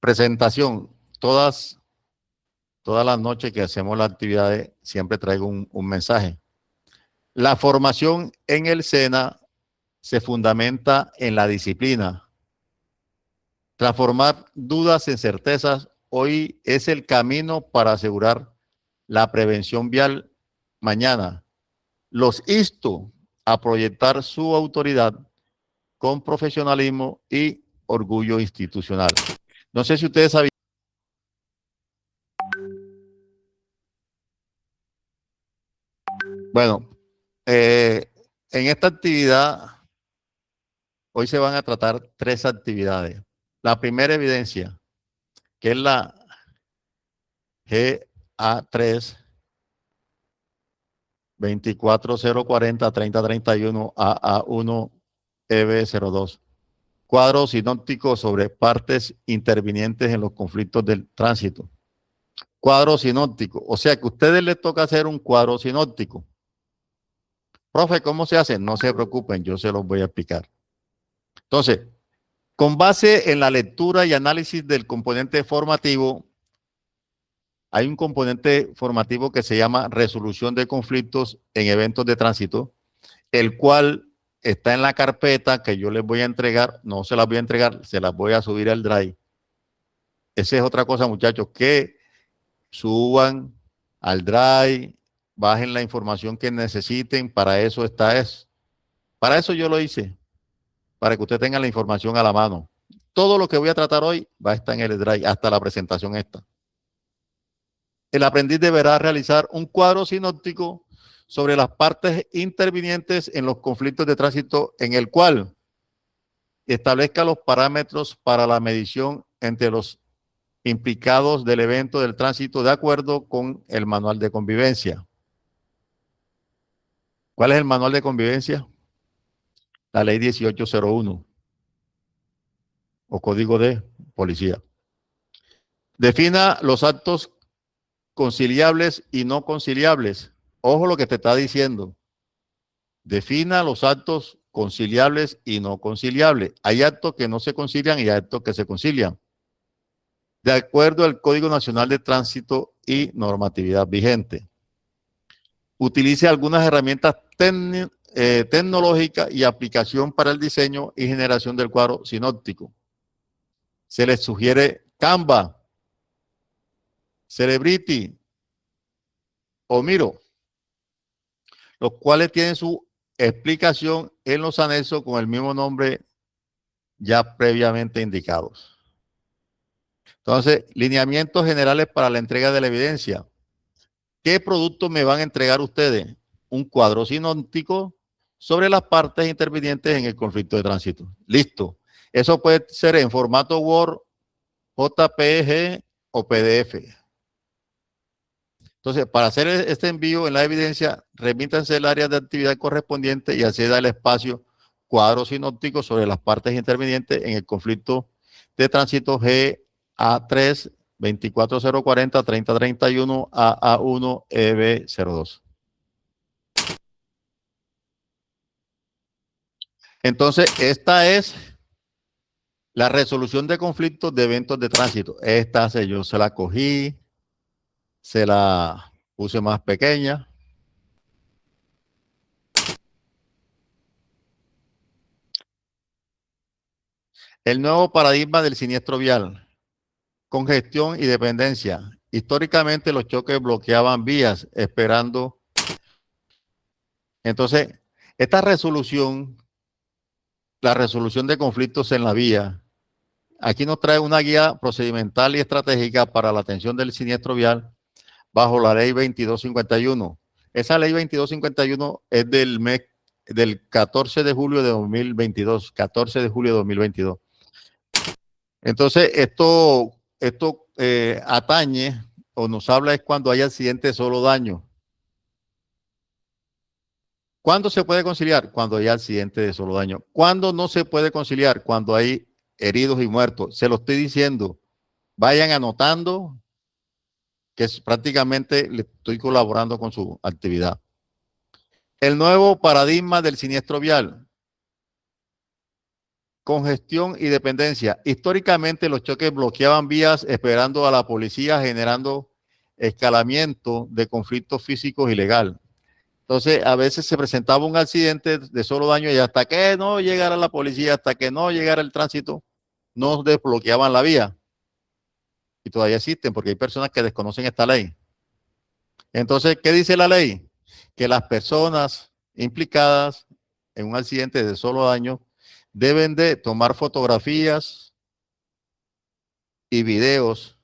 Presentación. Todas las noches que hacemos las actividades, siempre traigo un mensaje. La formación en el SENA se fundamenta en la disciplina. Transformar dudas en certezas hoy es el camino para asegurar la prevención vial mañana. Los insto a proyectar su autoridad con profesionalismo y orgullo institucional. No sé si ustedes sabían. Bueno, en esta actividad, hoy se van a tratar 3 actividades. La primera evidencia, que es la GA3 24040-3031 AA1 EB02. Cuadro sinóptico sobre partes intervinientes en los conflictos del tránsito. Cuadro sinóptico, o sea que a ustedes les toca hacer un cuadro sinóptico. Profe, ¿cómo se hace? No se preocupen, yo se los voy a explicar. Entonces, con base en la lectura y análisis del componente formativo, hay un componente formativo que se llama resolución de conflictos en eventos de tránsito, el cual está en la carpeta que yo les voy a entregar. No se las voy a entregar, se las voy a subir al Drive. Esa es otra cosa, muchachos, que suban al Drive, bajen la información que necesiten. Para eso está eso. Para eso yo lo hice, para que usted tenga la información a la mano. Todo lo que voy a tratar hoy va a estar en el Drive, hasta la presentación esta. El aprendiz deberá realizar un cuadro sinóptico sobre las partes intervinientes en los conflictos de tránsito, en el cual establezca los parámetros para la medición entre los implicados del evento del tránsito de acuerdo con el manual de convivencia. ¿Cuál es el manual de convivencia? La ley 1801 o código de policía. Defina los actos conciliables y no conciliables. Ojo lo que te está diciendo. Defina los actos conciliables y no conciliables. Hay actos que no se concilian y hay actos que se concilian, de acuerdo al Código Nacional de Tránsito y normatividad vigente. Utilice algunas herramientas tecnológicas y aplicación para el diseño y generación del cuadro sinóptico. Se les sugiere Canva, Celebrity o Miro, los cuales tienen su explicación en los anexos con el mismo nombre ya previamente indicados. Entonces, lineamientos generales para la entrega de la evidencia. ¿Qué producto me van a entregar ustedes? Un cuadro sinóptico sobre las partes intervinientes en el conflicto de tránsito. Listo. Eso puede ser en formato Word, JPG o PDF. Entonces, para hacer este envío en la evidencia, remítanse al área de actividad correspondiente y acceda al espacio cuadro sinóptico sobre las partes intervinientes en el conflicto de tránsito GA3 24040-3031 AA1 EB02. Entonces, esta es la resolución de conflictos de eventos de tránsito. Esta yo se la cogí, se la puse más pequeña. El nuevo paradigma del siniestro vial. Congestión y dependencia. Históricamente los choques bloqueaban vías esperando. Entonces, esta resolución, la resolución de conflictos en la vía, aquí nos trae una guía procedimental y estratégica para la atención del siniestro vial bajo la ley 2251. Esa ley 2251 es del 14 de julio de 2022, 14 de julio de 2022. Entonces, esto atañe o nos habla es cuando hay accidente de solo daño. ¿Cuándo se puede conciliar? Cuando hay accidente de solo daño. ¿Cuándo no se puede conciliar? Cuando hay heridos y muertos. Se lo estoy diciendo. Vayan anotando que prácticamente le estoy colaborando con su actividad. El nuevo paradigma del siniestro vial. congestión y dependencia. Históricamente los choques bloqueaban vías esperando a la policía, generando escalamiento de conflictos físicos ilegales. Entonces, a veces se presentaba un accidente de solo daño y hasta que no llegara la policía, hasta que no llegara el tránsito, no desbloqueaban la vía. Y todavía existen porque hay personas que desconocen esta ley. Entonces, ¿qué dice la ley? Que las personas implicadas en un accidente de solo daño deben de tomar fotografías y videos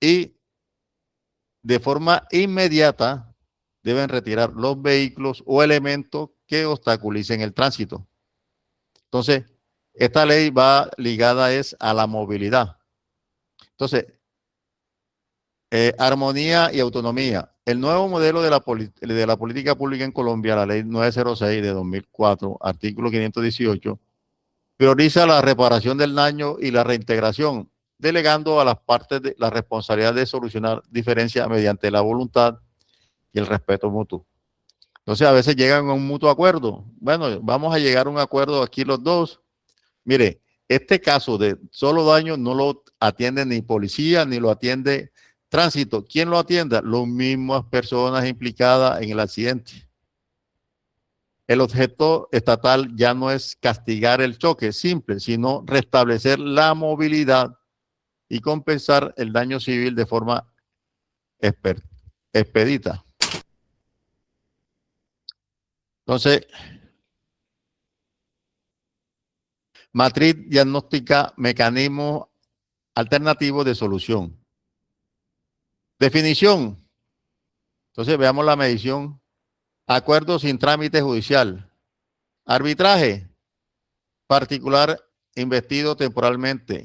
y de forma inmediata deben retirar los vehículos o elementos que obstaculicen el tránsito. Entonces, esta ley va ligada es a la movilidad. Entonces, armonía y autonomía. El nuevo modelo de la política pública en Colombia, la ley 906 de 2004, artículo 518, prioriza la reparación del daño y la reintegración, delegando a las partes la responsabilidad de solucionar diferencias mediante la voluntad y el respeto mutuo. Entonces, a veces llegan a un mutuo acuerdo. Bueno, vamos a llegar a un acuerdo aquí los dos. Mire, este caso de solo daño no lo atiende ni policía ni lo atiende tránsito. ¿Quién lo atienda? Las mismas personas implicadas en el accidente. El objeto estatal ya no es castigar el choque simple, sino restablecer la movilidad y compensar el daño civil de forma expedita. Entonces, matriz diagnóstica, mecanismo alternativo de solución. Definición. Entonces, veamos la medición. Acuerdo sin trámite judicial. Arbitraje. Particular investido temporalmente.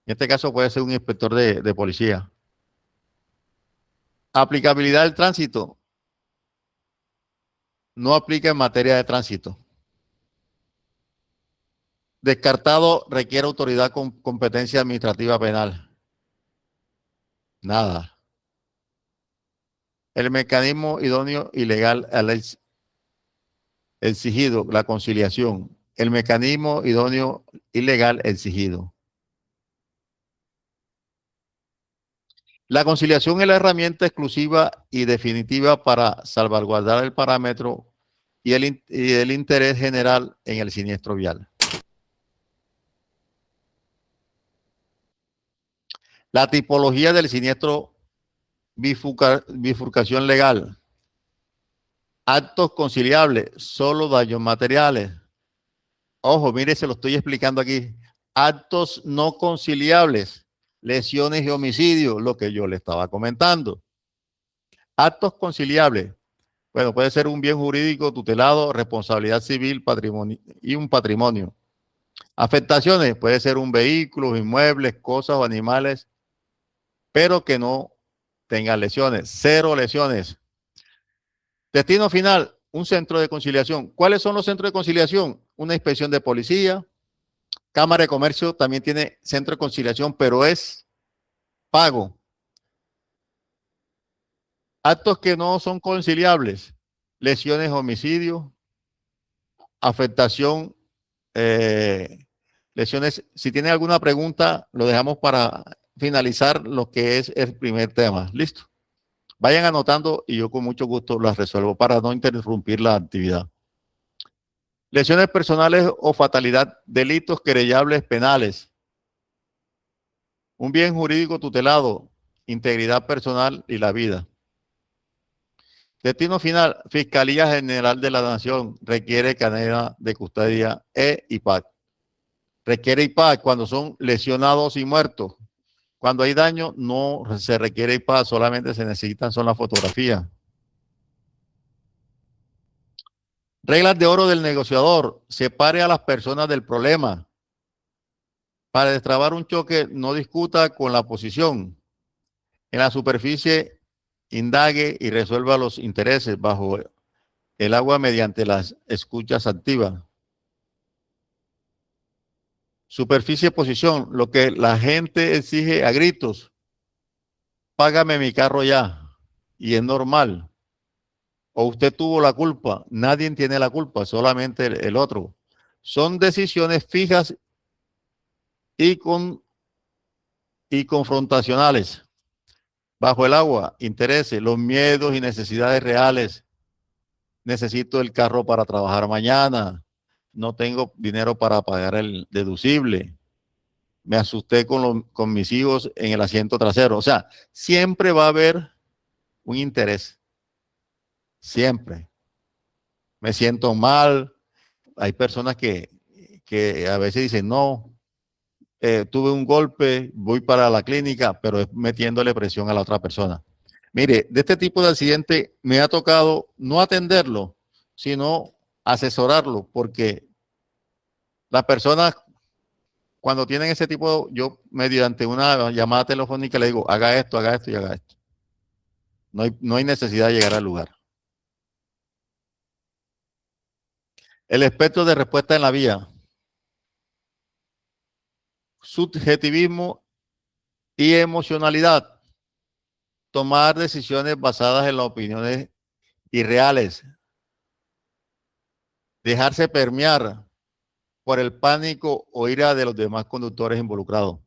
En este caso puede ser un inspector de policía. Aplicabilidad del tránsito. No aplica en materia de tránsito. Descartado, requiere autoridad con competencia administrativa penal. Nada. El mecanismo idóneo y legal al exigido, la conciliación. El mecanismo idóneo y legal exigido. La conciliación es la herramienta exclusiva y definitiva para salvaguardar el parámetro y el interés general en el siniestro vial. La tipología del siniestro, bifurcación legal. Actos conciliables, solo daños materiales. Ojo, mire, se lo estoy explicando aquí. Actos no conciliables, lesiones y homicidios, lo que yo le estaba comentando. Actos conciliables, bueno, puede ser un bien jurídico tutelado, responsabilidad civil, patrimonio y un patrimonio. Afectaciones, puede ser un vehículo, inmuebles, cosas o animales, pero que no tengan lesiones. 0 lesiones. Destino final, un centro de conciliación. ¿Cuáles son los centros de conciliación? Una inspección de policía. Cámara de Comercio también tiene centro de conciliación, pero es pago. Actos que no son conciliables. Lesiones, homicidio, afectación, lesiones. Si tienen alguna pregunta, lo dejamos para finalizar lo que es el primer tema. ¿Listo? Vayan anotando y yo con mucho gusto las resuelvo para no interrumpir la actividad. Lesiones personales o fatalidad, delitos querellables penales. Un bien jurídico tutelado, integridad personal y la vida. Destino final, Fiscalía General de la Nación requiere cadena de custodia e IPAC. Requiere IPAC cuando son lesionados y muertos. Cuando hay daño no se requiere IPAC, solamente se necesitan son las fotografías. Reglas de oro del negociador, separe a las personas del problema. Para destrabar un choque, no discuta con la posición. En la superficie, indague y resuelva los intereses bajo el agua mediante las escuchas activas. Superficie posición, lo que la gente exige a gritos. Págame mi carro ya. Y es normal. O usted tuvo la culpa. Nadie tiene la culpa, solamente el otro. Son decisiones fijas y, y confrontacionales. Bajo el agua, intereses, los miedos y necesidades reales. Necesito el carro para trabajar mañana. No tengo dinero para pagar el deducible. Me asusté con mis hijos en el asiento trasero. O sea, siempre va a haber un interés. Siempre. Me siento mal. Hay personas que a veces dicen, no, tuve un golpe, voy para la clínica, pero es metiéndole presión a la otra persona. Mire, de este tipo de accidente me ha tocado no atenderlo, sino asesorarlo, porque las personas cuando tienen ese tipo, yo mediante una llamada telefónica le digo, haga esto y haga esto. No hay necesidad de llegar al lugar. El espectro de respuesta en la vía. Subjetivismo y emocionalidad. Tomar decisiones basadas en las opiniones irreales. Dejarse permear por el pánico o ira de los demás conductores involucrados.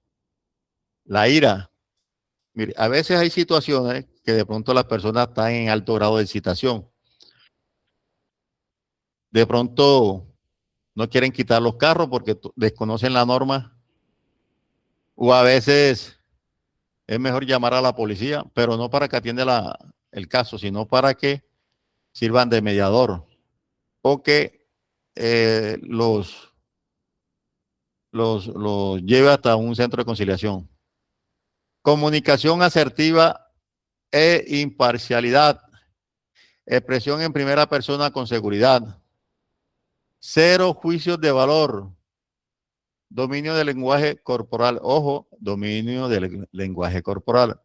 La ira. Mire, a veces hay situaciones que de pronto las personas están en alto grado de excitación. De pronto no quieren quitar los carros porque desconocen la norma. O a veces es mejor llamar a la policía, pero no para que atienda el caso, sino para que sirvan de mediador o que los lleve hasta un centro de conciliación. Comunicación asertiva e imparcialidad. Expresión en primera persona con seguridad. Cero juicios de valor. Dominio del lenguaje corporal. Ojo, dominio del lenguaje corporal.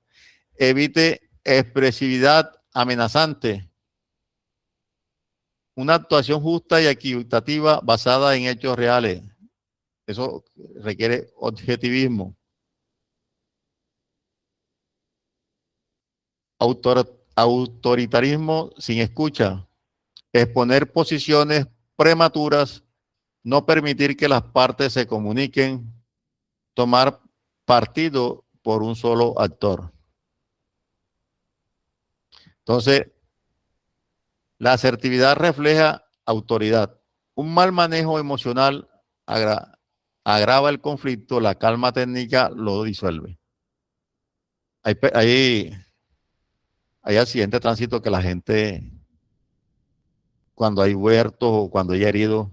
Evite expresividad amenazante. Una actuación justa y equitativa basada en hechos reales. Eso requiere objetivismo. Autoritarismo sin escucha. Exponer posiciones prematuras. No permitir que las partes se comuniquen. Tomar partido por un solo actor. Entonces, la asertividad refleja autoridad. Un mal manejo emocional agrava el conflicto, la calma técnica lo disuelve. Hay accidentes de tránsito que la gente, cuando hay huertos o cuando hay heridos,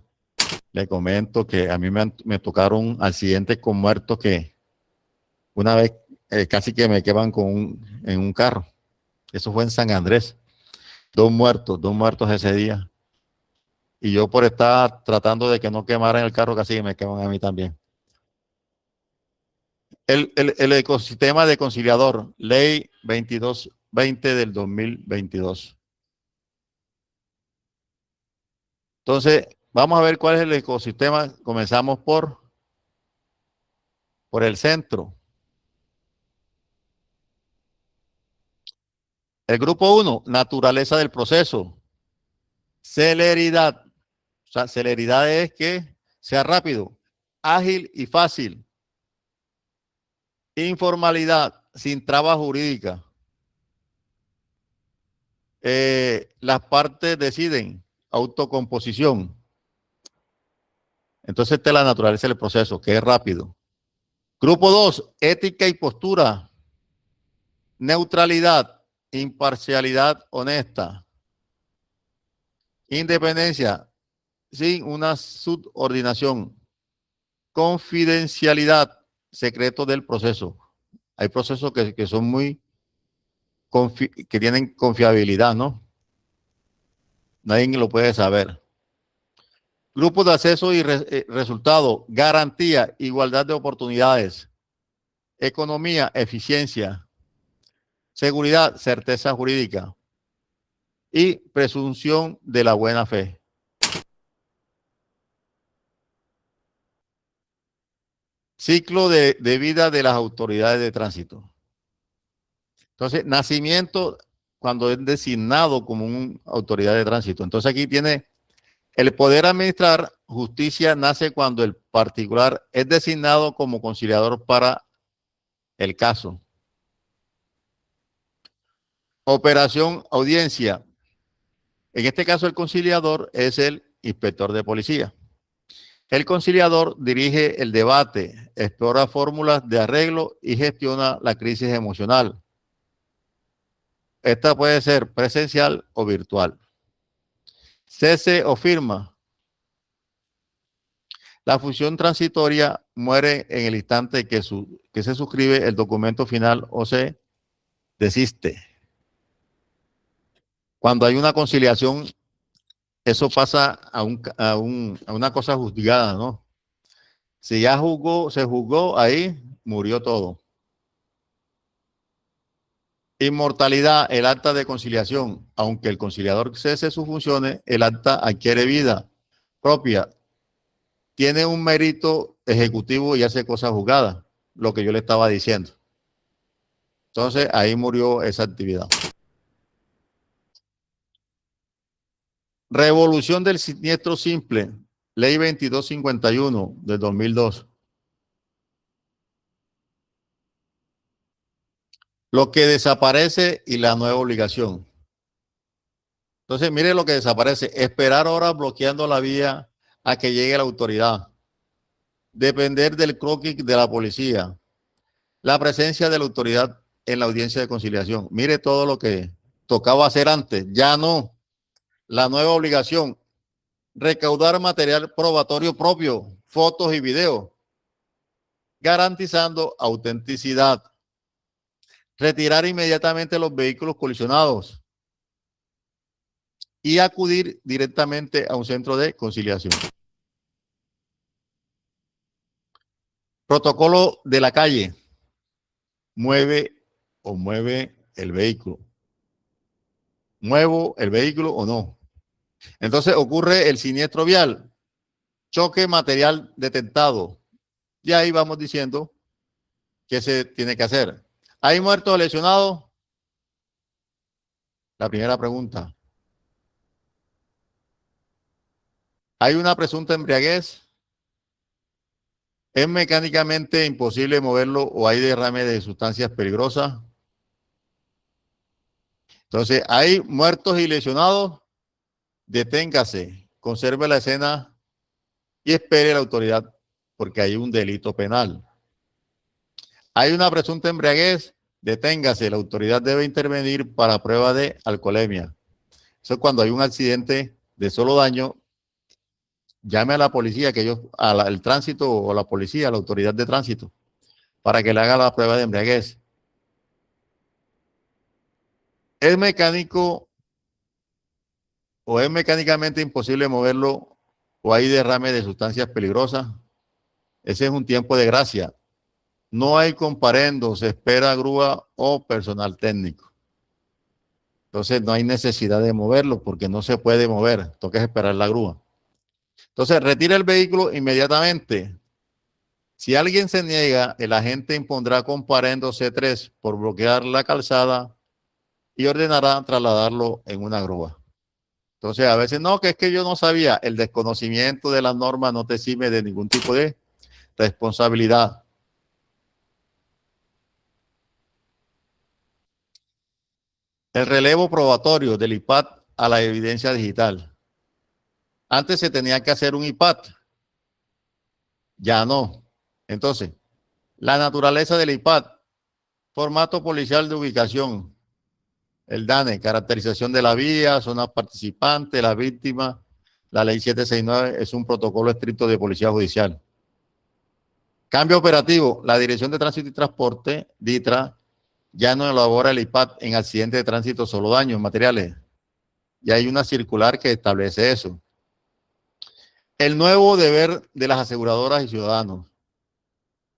le comento que a mí me tocaron accidentes con muertos que una vez casi que me queman en un carro. Eso fue en San Andrés. Dos muertos ese día. Y yo por estar tratando de que no quemaran el carro, casi me queman a mí también. El ecosistema de conciliador, ley 2220 del 2022. Entonces, vamos a ver cuál es el ecosistema. Comenzamos por el centro. El grupo 1, naturaleza del proceso. Celeridad. O sea, celeridad es que sea rápido, ágil y fácil. Informalidad, sin trabas jurídicas. Las partes deciden, autocomposición. Entonces, esta es la naturaleza del proceso, que es rápido. Grupo 2, ética y postura. Neutralidad, imparcialidad honesta. Independencia, sin una subordinación. Confidencialidad, secreto del proceso. Hay procesos que son muy, que tienen confiabilidad, ¿no? Nadie lo puede saber. Grupos de acceso y resultado, garantía, igualdad de oportunidades, economía, eficiencia, seguridad, certeza jurídica y presunción de la buena fe. Ciclo de vida de las autoridades de tránsito. Entonces, nacimiento cuando es designado como una autoridad de tránsito. Entonces aquí tiene el poder administrar justicia nace cuando el particular es designado como conciliador para el caso. Operación audiencia. En este caso, el conciliador es el inspector de policía. El conciliador dirige el debate, explora fórmulas de arreglo y gestiona la crisis emocional. Esta puede ser presencial o virtual. Cese o firma. La función transitoria muere en el instante que se suscribe el documento final o se desiste. Cuando hay una conciliación, eso pasa a una cosa juzgada, ¿no? Si ya se juzgó, ahí murió todo. Inmortalidad, el acta de conciliación. Aunque el conciliador cese sus funciones, el acta adquiere vida propia. Tiene un mérito ejecutivo y hace cosas juzgadas, lo que yo le estaba diciendo. Entonces, ahí murió esa actividad. Revolución del siniestro simple, ley 2251 del 2002. Lo que desaparece y la nueva obligación. Entonces, mire lo que desaparece. Esperar horas bloqueando la vía a que llegue la autoridad. Depender del croquis de la policía. La presencia de la autoridad en la audiencia de conciliación. Mire todo lo que tocaba hacer antes. Ya no. La nueva obligación. Recaudar material probatorio propio, fotos y videos, garantizando autenticidad. Retirar inmediatamente los vehículos colisionados y acudir directamente a un centro de conciliación. Protocolo de la calle. Mueve el vehículo. ¿Muevo el vehículo o no? Entonces ocurre el siniestro vial. Choque material detectado. Y ahí vamos diciendo qué se tiene que hacer. ¿Hay muertos o lesionados? La primera pregunta. ¿Hay una presunta embriaguez? ¿Es mecánicamente imposible moverlo o hay derrame de sustancias peligrosas? Entonces, ¿hay muertos y lesionados? Deténgase, conserve la escena y espere la autoridad porque hay un delito penal. ¿Hay una presunta embriaguez? Deténgase, la autoridad debe intervenir para prueba de alcoholemia. Eso es cuando hay un accidente de solo daño. Llame a la policía, al tránsito o a la policía, a la autoridad de tránsito, para que le haga la prueba de embriaguez. ¿Es mecánico o es mecánicamente imposible moverlo o hay derrame de sustancias peligrosas? Ese es un tiempo de gracia. No hay comparendo, se espera grúa o personal técnico. Entonces no hay necesidad de moverlo porque no se puede mover, toca esperar la grúa. Entonces retira el vehículo inmediatamente. Si alguien se niega, el agente impondrá comparendo C3 por bloquear la calzada y ordenará trasladarlo en una grúa. Entonces, a veces no, que es que yo no sabía. El desconocimiento de las normas no te exime de ningún tipo de responsabilidad. El relevo probatorio del IPAT a la evidencia digital. Antes se tenía que hacer un IPAT, ya no. Entonces, la naturaleza del IPAT, formato policial de ubicación, el DANE, caracterización de la vía, zonas participantes, la víctima. La ley 769 es un protocolo estricto de policía judicial. Cambio operativo, la Dirección de Tránsito y Transporte, DITRA, ya no elabora el IPAT en accidentes de tránsito, solo daños materiales. Y hay una circular que establece eso. El nuevo deber de las aseguradoras y ciudadanos.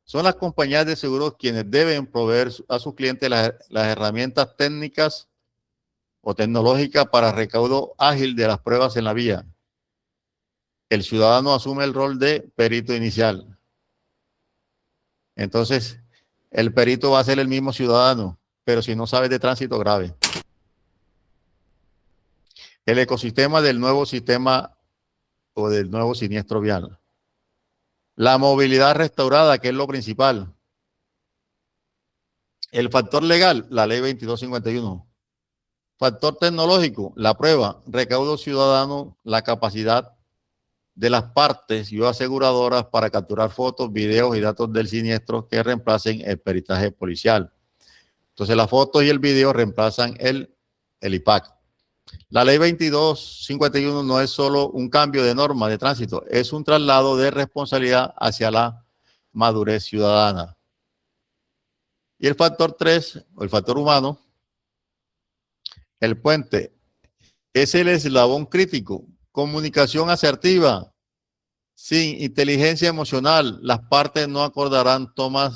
Son las compañías de seguros quienes deben proveer a sus clientes las herramientas técnicas o tecnológicas para recaudo ágil de las pruebas en la vía. El ciudadano asume el rol de perito inicial. Entonces, el perito va a ser el mismo ciudadano, pero si no sabe de tránsito, grave. El ecosistema del nuevo sistema o del nuevo siniestro vial. La movilidad restaurada, que es lo principal. El factor legal, la ley 2251. Factor tecnológico, la prueba, recaudo ciudadano, la capacidad de las partes y aseguradoras para capturar fotos, videos y datos del siniestro que reemplacen el peritaje policial. Entonces, las fotos y el video reemplazan el IPAC. La ley 2251 no es solo un cambio de norma de tránsito, es un traslado de responsabilidad hacia la madurez ciudadana. Y el factor 3, o el factor humano, el puente, es el eslabón crítico. Comunicación asertiva. Sin inteligencia emocional, las partes no acordarán tomar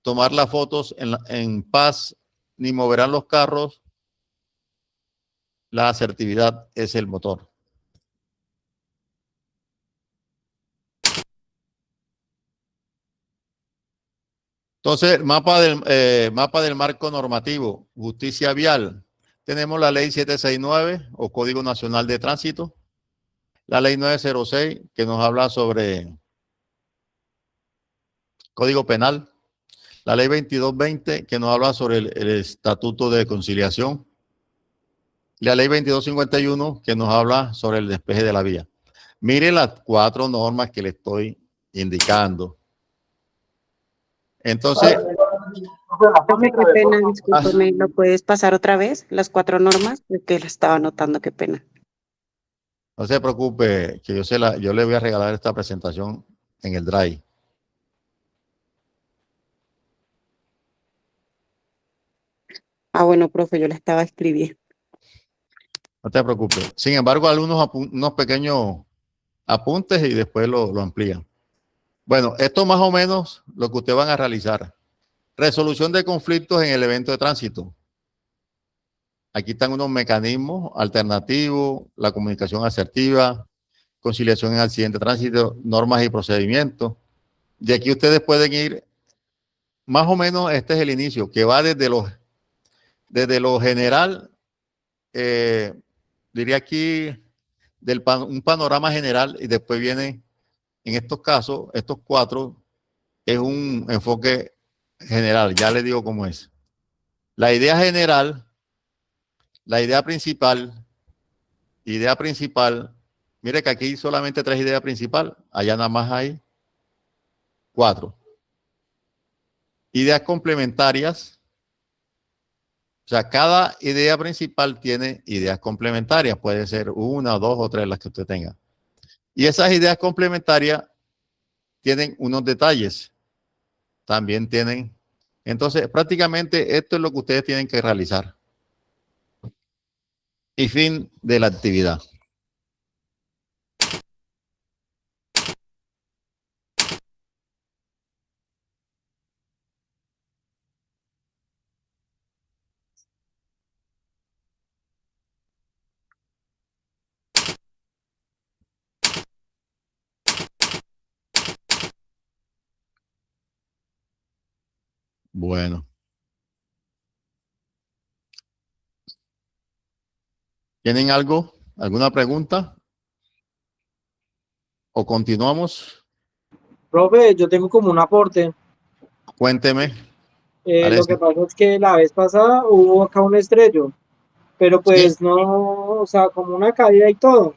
las fotos en paz, ni moverán los carros. La asertividad es el motor. Entonces, mapa del marco normativo, justicia vial. Tenemos la ley 769 o Código Nacional de Tránsito. La ley 906 que nos habla sobre Código Penal. La ley 2220 que nos habla sobre el Estatuto de Conciliación. Y la ley 2251 que nos habla sobre el despeje de la vía. Mire las 4 normas que le estoy indicando. Entonces... Profe, qué pena, discúlpeme, ¿lo puedes pasar otra vez? Las 4 normas, porque la estaba anotando, qué pena. No se preocupe, que yo le voy a regalar esta presentación en el Drive. Ah, bueno, profe, yo la estaba escribiendo. No te preocupes. Sin embargo, unos pequeños apuntes y después lo amplían. Bueno, esto más o menos lo que ustedes van a realizar. Resolución de conflictos en el evento de tránsito. Aquí están unos mecanismos alternativos, la comunicación asertiva, conciliación en accidente de tránsito, normas y procedimientos. Y aquí ustedes pueden ir, más o menos este es el inicio, que va desde lo general, diría aquí, un panorama general, y después viene, en estos casos, estos 4, es un enfoque general, ya les digo cómo es. La idea general, la idea principal, mire que aquí solamente 3 ideas principales, allá nada más hay 4. Ideas complementarias, o sea, cada idea principal tiene ideas complementarias, puede ser 1, 2 o 3 las que usted tenga. Y esas ideas complementarias tienen unos detalles, también tienen. Entonces, prácticamente esto es lo que ustedes tienen que realizar. Y fin de la actividad. Bueno. ¿Tienen algo? ¿Alguna pregunta? ¿O continuamos? Profe, yo tengo como un aporte. Cuénteme. Lo que pasa es que la vez pasada hubo acá un estrello, pero pues ¿Sí? no, o sea, como una caída y todo.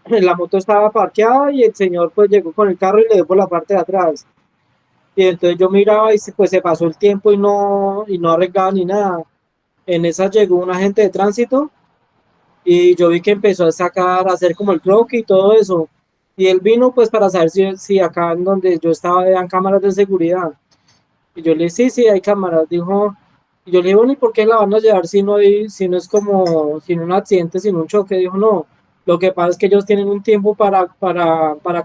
La moto estaba parqueada y el señor pues llegó con el carro y le dio por la parte de atrás. Y entonces yo miraba y pues se pasó el tiempo y no arreglaba ni nada. En esa llegó un agente de tránsito y yo vi que empezó a sacar, a hacer como el croquis y todo eso. Y él vino pues para saber si acá en donde yo estaba habían cámaras de seguridad. Y yo le dije, sí, sí, hay cámaras. Dijo, y yo le dije, bueno, ¿y por qué la van a llevar si no es como, sin un accidente, sin un choque? Dijo, no, lo que pasa es que ellos tienen un tiempo para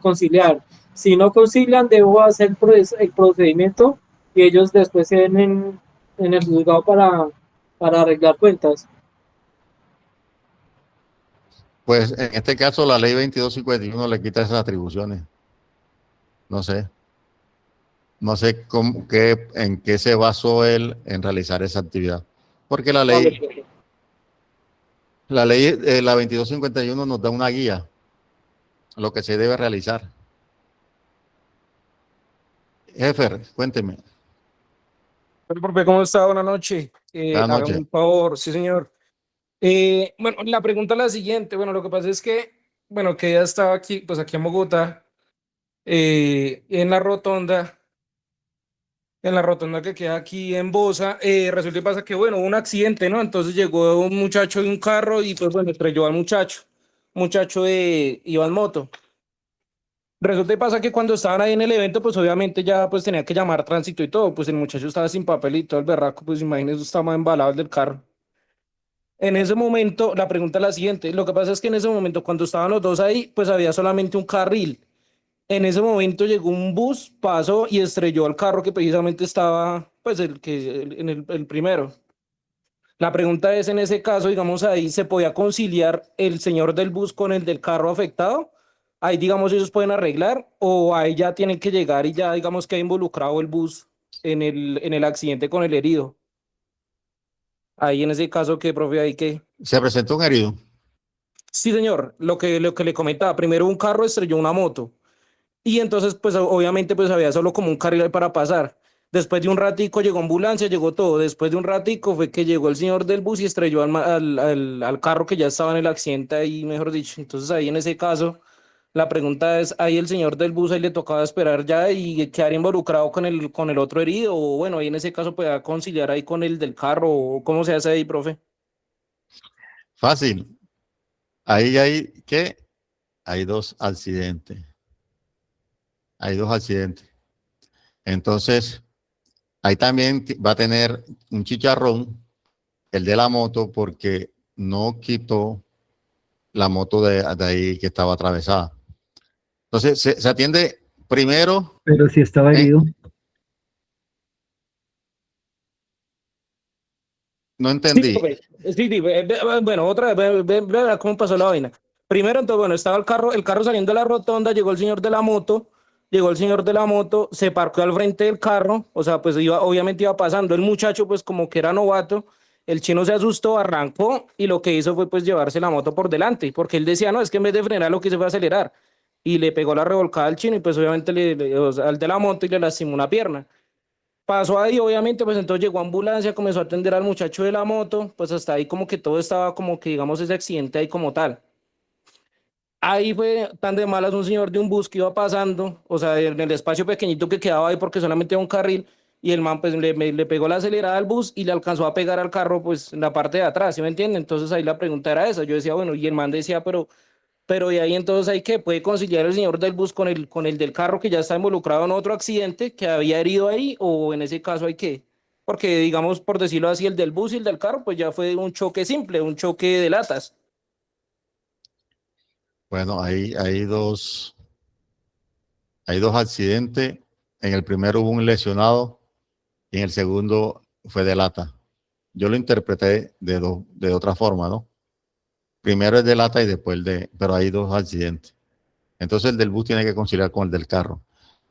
conciliar. Si no concilian, debo hacer el procedimiento y ellos después se ven en el juzgado para arreglar cuentas. Pues en este caso la ley 2251 le quita esas atribuciones. No sé. No sé en qué se basó él en realizar esa actividad. Porque la ley, la 2251 nos da una guía. lo que se debe realizar. Jefe, cuénteme. Profe, ¿cómo está? Buenas noches. Buenas Hágame noches. un favor, sí, señor. Bueno, la pregunta es la siguiente. Bueno, lo que pasa es que, bueno, que ya estaba aquí, pues aquí en Bogotá, en la rotonda que queda aquí en Bosa, resulta y pasa que, bueno, hubo un accidente, ¿no? Entonces llegó un muchacho de un carro y, pues, bueno, estrelló al muchacho. Muchacho iba en moto. Resulta y pasa que cuando estaban ahí en el evento, pues obviamente ya pues tenía que llamar tránsito y todo, pues el muchacho estaba sin papel y todo el berraco, pues imagínense, estaba más embalado el del carro. En ese momento, la pregunta es la siguiente, lo que pasa es que en ese momento cuando estaban los dos ahí, pues había solamente un carril. En ese momento llegó un bus, pasó y estrelló al carro que precisamente estaba, pues en el primero. La pregunta es, en ese caso, digamos, ahí se podía conciliar el señor del bus con el del carro afectado. Ahí, digamos, ellos pueden arreglar o ahí ya tienen que llegar y ya, digamos, que ha involucrado el bus en el accidente con el herido. Ahí, en ese caso, ¿qué, profe? Ahí que... Se presentó un herido. Sí, señor, lo que le comentaba. Primero un carro estrelló una moto. Y entonces, pues obviamente, pues había solo como un carril ahí para pasar. Después de un ratico llegó ambulancia, llegó todo. Después de un ratico fue que llegó el señor del bus y estrelló al carro que ya estaba en el accidente ahí, mejor dicho. Entonces ahí en ese caso, la pregunta es, ahí el señor del bus ahí le tocaba esperar ya y quedar involucrado con el otro herido, o bueno, ahí en ese caso pueda conciliar ahí con el del carro, o cómo se hace ahí, profe. Fácil. Ahí hay, ¿qué? Hay dos accidentes. Hay dos accidentes. Entonces, ahí también va a tener un chicharrón, el de la moto, porque no quitó la moto de ahí que estaba atravesada. Entonces, se atiende primero. Pero si estaba herido. No Sí, entendí. profe. Sí, sí, bueno, otra vez, ve cómo pasó la vaina. Primero, entonces, bueno, estaba el carro saliendo de la rotonda, llegó el señor de la moto, se parquó al frente del carro, o sea, pues obviamente iba pasando el muchacho, pues como que era novato, el chino se asustó, arrancó y lo que hizo fue pues llevarse la moto por delante, porque él decía, no, es que en vez de frenar lo que hizo fue acelerar, y le pegó la revolcada al chino y pues obviamente o sea, al de la moto y le lastimó una pierna. Pasó ahí, obviamente, pues entonces llegó ambulancia, comenzó a atender al muchacho de la moto, pues hasta ahí como que todo estaba como que, digamos, ese accidente ahí como tal. Ahí fue tan de malas un señor de un bus que iba pasando, o sea, en el espacio pequeñito que quedaba ahí porque solamente era un carril, y el man pues le pegó la acelerada al bus y le alcanzó a pegar al carro pues en la parte de atrás, ¿sí me entienden? Entonces ahí la pregunta era esa, yo decía, bueno, y el man decía, pero y ahí entonces hay que puede conciliar el señor del bus con el del carro que ya está involucrado en otro accidente que había herido ahí, o en ese caso hay que, porque digamos, por decirlo así, el del bus y el del carro, pues ya fue un choque simple, un choque de latas. Bueno, hay dos accidentes. En el primero hubo un lesionado y en el segundo fue de lata. Yo lo interpreté de otra forma, ¿no? Primero el de lata y después pero hay dos accidentes. Entonces el del bus tiene que conciliar con el del carro.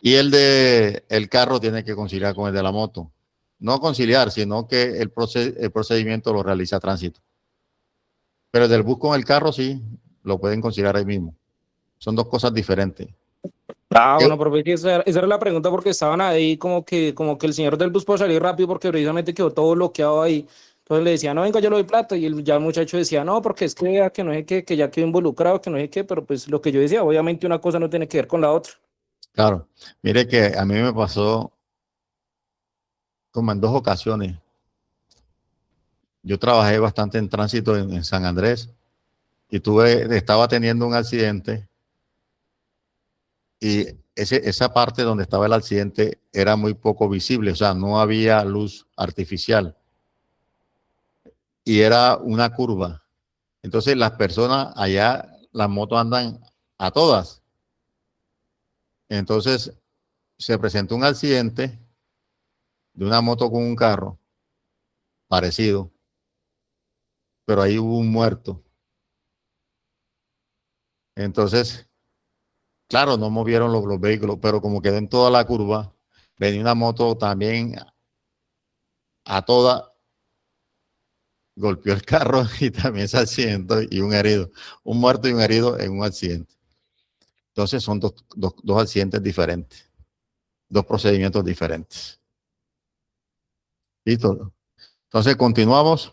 Y el carro tiene que conciliar con el de la moto. No conciliar, sino que el procedimiento lo realiza tránsito. Pero el del bus con el carro sí, lo pueden conciliar ahí mismo. Son dos cosas diferentes. Ah, bueno, profe, que esa era la pregunta porque estaban ahí como que el señor del bus puede salir rápido porque precisamente quedó todo bloqueado ahí. Entonces le decía, no, venga, yo le doy plata. Y ya el muchacho decía, no, porque es que no sé qué, que ya quedó involucrado, que no sé qué, pero pues lo que yo decía, obviamente una cosa no tiene que ver con la otra. Claro, mire que a mí me pasó como en dos ocasiones. Yo trabajé bastante en tránsito en San Andrés y estaba teniendo un accidente y esa parte donde estaba el accidente era muy poco visible, o sea, no había luz artificial y era una curva. Entonces las personas allá, las motos andan a todas. Entonces se presentó un accidente de una moto con un carro parecido, pero ahí hubo un muerto. Entonces, claro, no movieron los vehículos, pero como quedó en toda la curva, venía una moto también a toda, golpeó el carro y también se accidentó y un herido, un muerto y un herido en un accidente. Entonces son dos accidentes diferentes, dos procedimientos diferentes. ¿Listo? Entonces continuamos.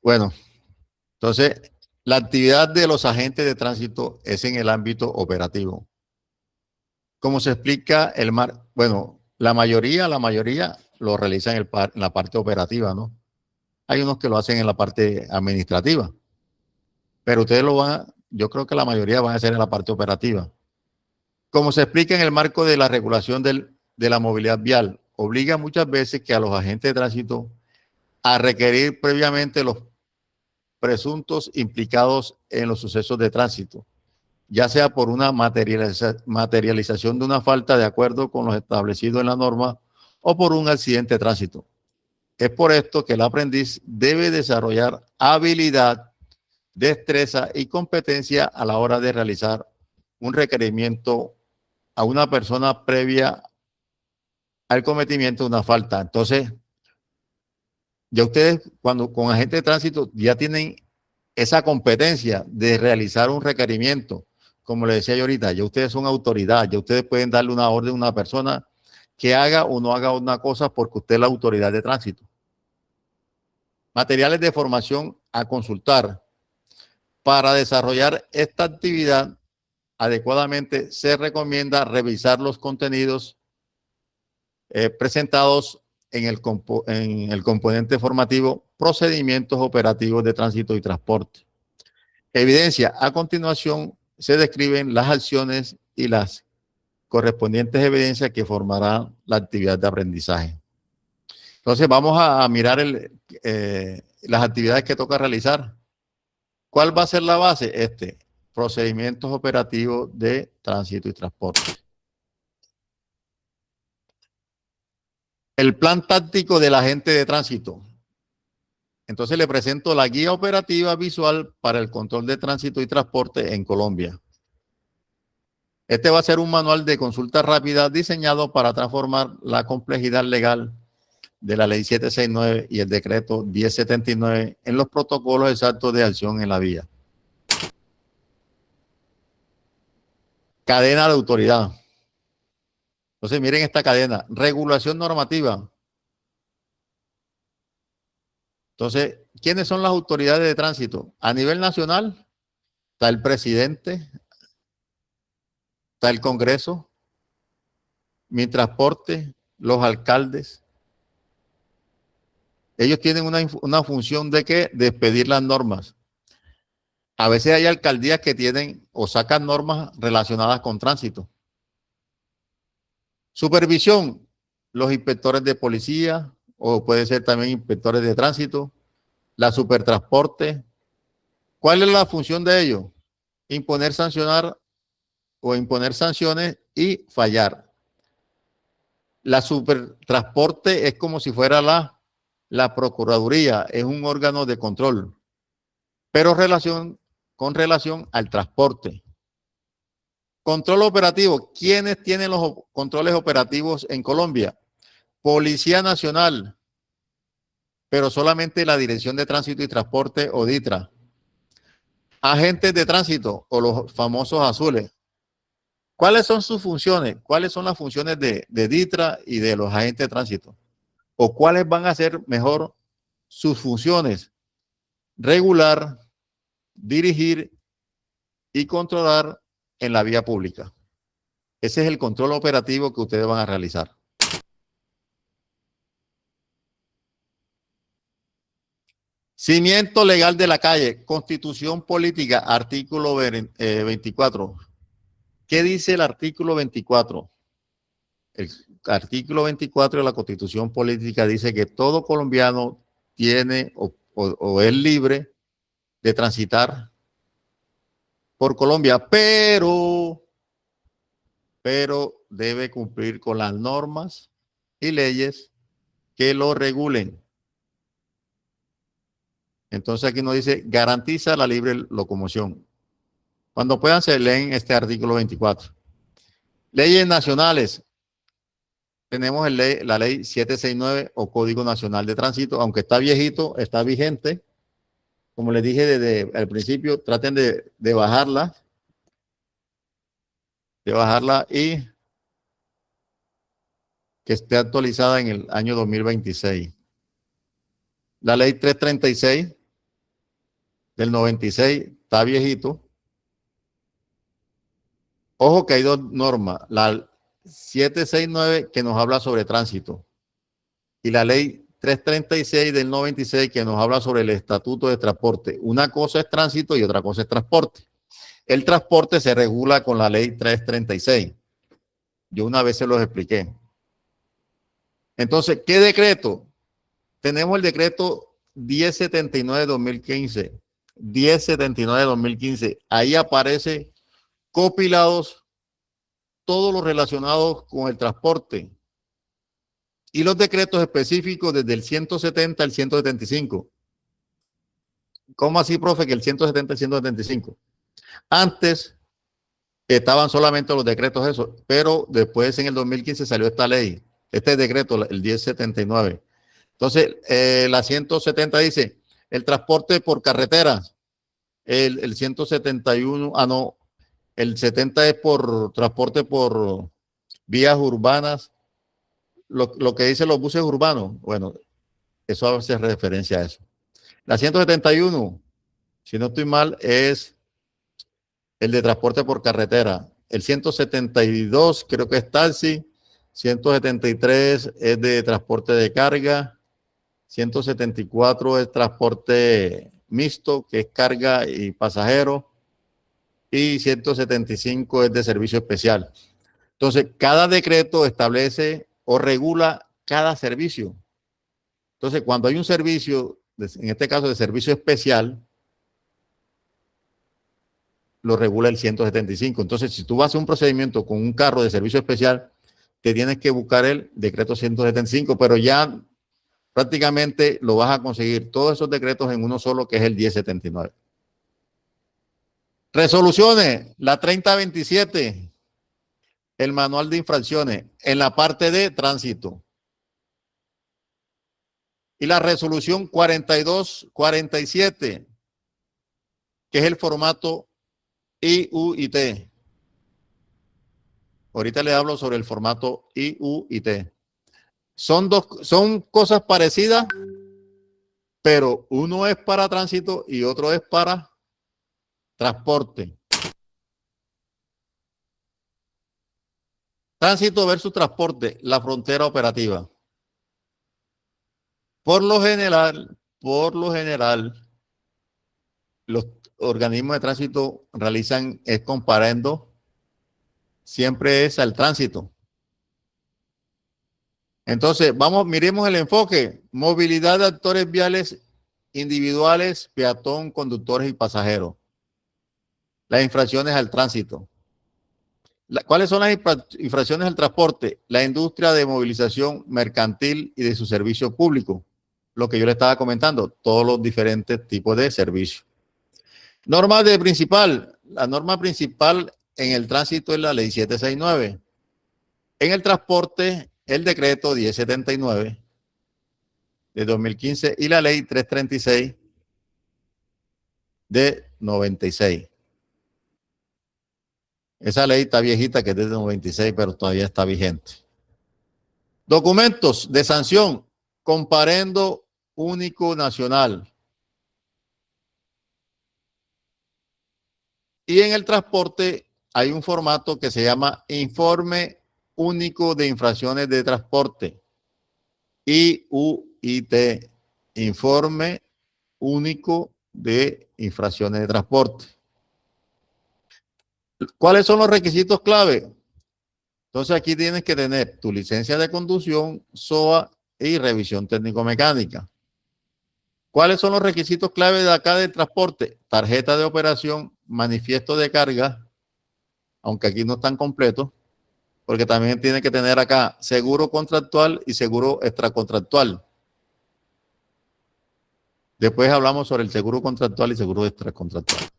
Bueno, entonces la actividad de los agentes de tránsito es en el ámbito operativo. Como se explica bueno, la mayoría lo realizan en la parte operativa, ¿no? Hay unos que lo hacen en la parte administrativa, pero yo creo que la mayoría van a hacer en la parte operativa. Como se explica en el marco de la regulación de la movilidad vial, obliga muchas veces que a los agentes de tránsito a requerir previamente los presuntos implicados en los sucesos de tránsito, ya sea por una materialización de una falta de acuerdo con los establecidos en la norma o por un accidente de tránsito. Es por esto que el aprendiz debe desarrollar habilidad, destreza y competencia a la hora de realizar un requerimiento a una persona previa al cometimiento de una falta. Entonces, ya ustedes cuando con agente de tránsito ya tienen esa competencia de realizar un requerimiento. Como le decía yo ahorita, ya ustedes son autoridad, ya ustedes pueden darle una orden a una persona que haga o no haga una cosa porque usted es la autoridad de tránsito. Materiales de formación a consultar. Para desarrollar esta actividad adecuadamente, se recomienda revisar los contenidos presentados en el componente formativo Procedimientos Operativos de Tránsito y Transporte. Evidencia. A continuación se describen las acciones y las correspondientes evidencias que formarán la actividad de aprendizaje. Entonces vamos a mirar las actividades que toca realizar. ¿Cuál va a ser la base? Procedimientos operativos de tránsito y transporte. El plan táctico del agente de tránsito. Entonces le presento la guía operativa visual para el control de tránsito y transporte en Colombia. Este va a ser un manual de consulta rápida diseñado para transformar la complejidad legal de la Ley 769 y el Decreto 1079 en los protocolos exactos de acción en la vía. Cadena de autoridad. Entonces miren esta cadena. Regulación normativa. Entonces, ¿quiénes son las autoridades de tránsito? A nivel nacional está el presidente, está el Congreso, Mintrasporte, los alcaldes. Ellos tienen una función de ¿qué? De expedir las normas. A veces hay alcaldías que tienen o sacan normas relacionadas con tránsito. Supervisión, los inspectores de policía o puede ser también inspectores de tránsito, la supertransporte. ¿Cuál es la función de ellos? Imponer, sancionar o imponer sanciones y fallar. La supertransporte es como si fuera la Procuraduría, es un órgano de control, pero con relación al transporte. Control operativo. ¿Quiénes tienen los controles operativos en Colombia? Policía Nacional, pero solamente la Dirección de Tránsito y Transporte o DITRA. Agentes de tránsito o los famosos azules. ¿Cuáles son sus funciones? ¿Cuáles son las funciones de DITRA y de los agentes de tránsito? ¿O cuáles van a ser mejor sus funciones? Regular, dirigir y controlar en la vía pública. Ese es el control operativo que ustedes van a realizar. Cimiento legal de la calle, Constitución Política, artículo 24. ¿Qué dice el artículo 24? El artículo 24 de la Constitución Política dice que todo colombiano tiene o es libre de transitar por Colombia, pero debe cumplir con las normas y leyes que lo regulen. Entonces aquí nos dice, garantiza la libre locomoción. Cuando puedan se leen este artículo 24. Leyes nacionales. Tenemos la ley 769 o Código Nacional de Tránsito, aunque está viejito, está vigente, como les dije desde el principio, traten de bajarla. De bajarla y que esté actualizada en el año 2026. La ley 336 del 96 está viejito. Ojo que hay dos normas. La 769 que nos habla sobre tránsito y la ley 336 del 96 que nos habla sobre el estatuto de transporte. Una cosa es tránsito y otra cosa es transporte. El transporte se regula con la ley 336. Yo una vez se los expliqué. Entonces, ¿qué decreto? Tenemos el decreto 1079 de 2015. 1079 de 2015. Ahí aparece compilados todos los relacionados con el transporte y los decretos específicos desde el 170 al 175. ¿Cómo así, profe, que el 170 al 175? Antes estaban solamente los decretos esos, pero después en el 2015 salió esta ley, este decreto, el 1079. Entonces, la 170 dice, el transporte por carretera, el 171, no, el 70 es por transporte por vías urbanas, lo que dicen los buses urbanos, bueno, eso hace referencia a eso. La 171, si no estoy mal, es el de transporte por carretera. El 172 creo que es taxi, 173 es de transporte de carga, 174 es transporte mixto, que es carga y pasajero, y 175 es de servicio especial. Entonces, cada decreto establece o regula cada servicio. Entonces, cuando hay un servicio, en este caso de servicio especial, lo regula el 175. Entonces, si tú vas a hacer un procedimiento con un carro de servicio especial, te tienes que buscar el decreto 175, pero ya prácticamente lo vas a conseguir todos esos decretos en uno solo, que es el 1079. Resoluciones, la 3027, el manual de infracciones, en la parte de tránsito. Y la resolución 4247, que es el formato IUIT. Ahorita le hablo sobre el formato IUIT. Son cosas parecidas, pero uno es para tránsito y otro es para transporte. Tránsito versus transporte, la frontera operativa. Por lo general, los organismos de tránsito realizan es comparando, siempre es al tránsito. Entonces, miremos el enfoque. Movilidad de actores viales individuales, peatón, conductores y pasajeros. Las infracciones al tránsito. ¿Cuáles son las infracciones al transporte? La industria de movilización mercantil y de su servicio público. Lo que yo le estaba comentando, todos los diferentes tipos de servicios. Norma principal. La norma principal en el tránsito es la ley 769. En el transporte, el decreto 1079 de 2015 y la ley 336 de 96. Esa ley está viejita, que es desde 96, pero todavía está vigente. Documentos de sanción, comparendo único nacional. Y en el transporte hay un formato que se llama Informe Único de Infracciones de Transporte. IUIT, Informe Único de Infracciones de Transporte. ¿Cuáles son los requisitos clave? Entonces aquí tienes que tener tu licencia de conducción, SOA y revisión técnico-mecánica. ¿Cuáles son los requisitos clave de acá del transporte? Tarjeta de operación, manifiesto de carga, aunque aquí no están completos, porque también tiene que tener acá seguro contractual y seguro extracontractual. Después hablamos sobre el seguro contractual y seguro extracontractual.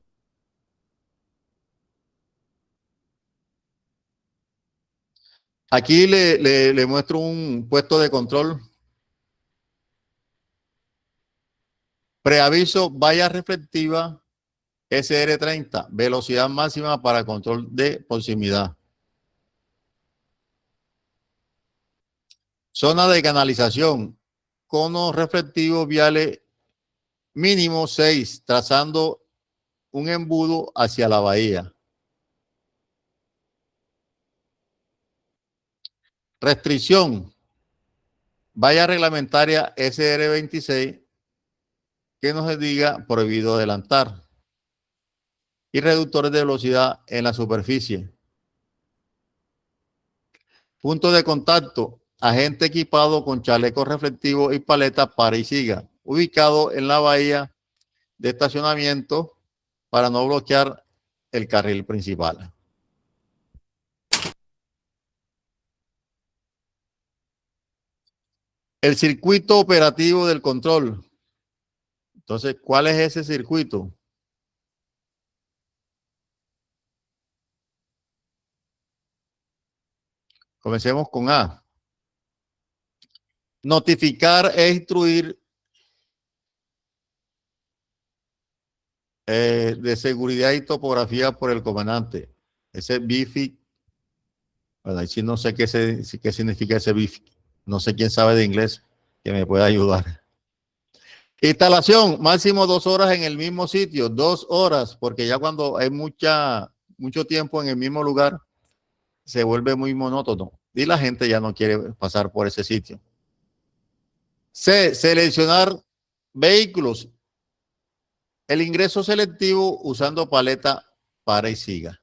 Aquí le muestro un puesto de control Preaviso, valla reflectiva, SR30, velocidad máxima para control de proximidad. Zona de canalización, conos reflectivos viales mínimo 6, trazando un embudo hacia la bahía. Restricción, valla reglamentaria SR26, que nos diga prohibido adelantar. Y reductores de velocidad en la superficie. Punto de contacto, agente equipado con chaleco reflectivo y paleta para y siga, ubicado en la bahía de estacionamiento para no bloquear el carril principal. El circuito operativo del control. Entonces, ¿cuál es ese circuito? Comencemos con A. Notificar e instruir de seguridad y topografía por el comandante. Ese BIFIC. Bueno, ahí sí no sé qué significa ese BIFIC. No sé quién sabe de inglés que me pueda ayudar. Instalación, máximo 2 horas en el mismo sitio, 2 horas, porque ya cuando hay mucho tiempo en el mismo lugar, se vuelve muy monótono y la gente ya no quiere pasar por ese sitio. C, seleccionar vehículos. El ingreso selectivo usando paleta para y siga.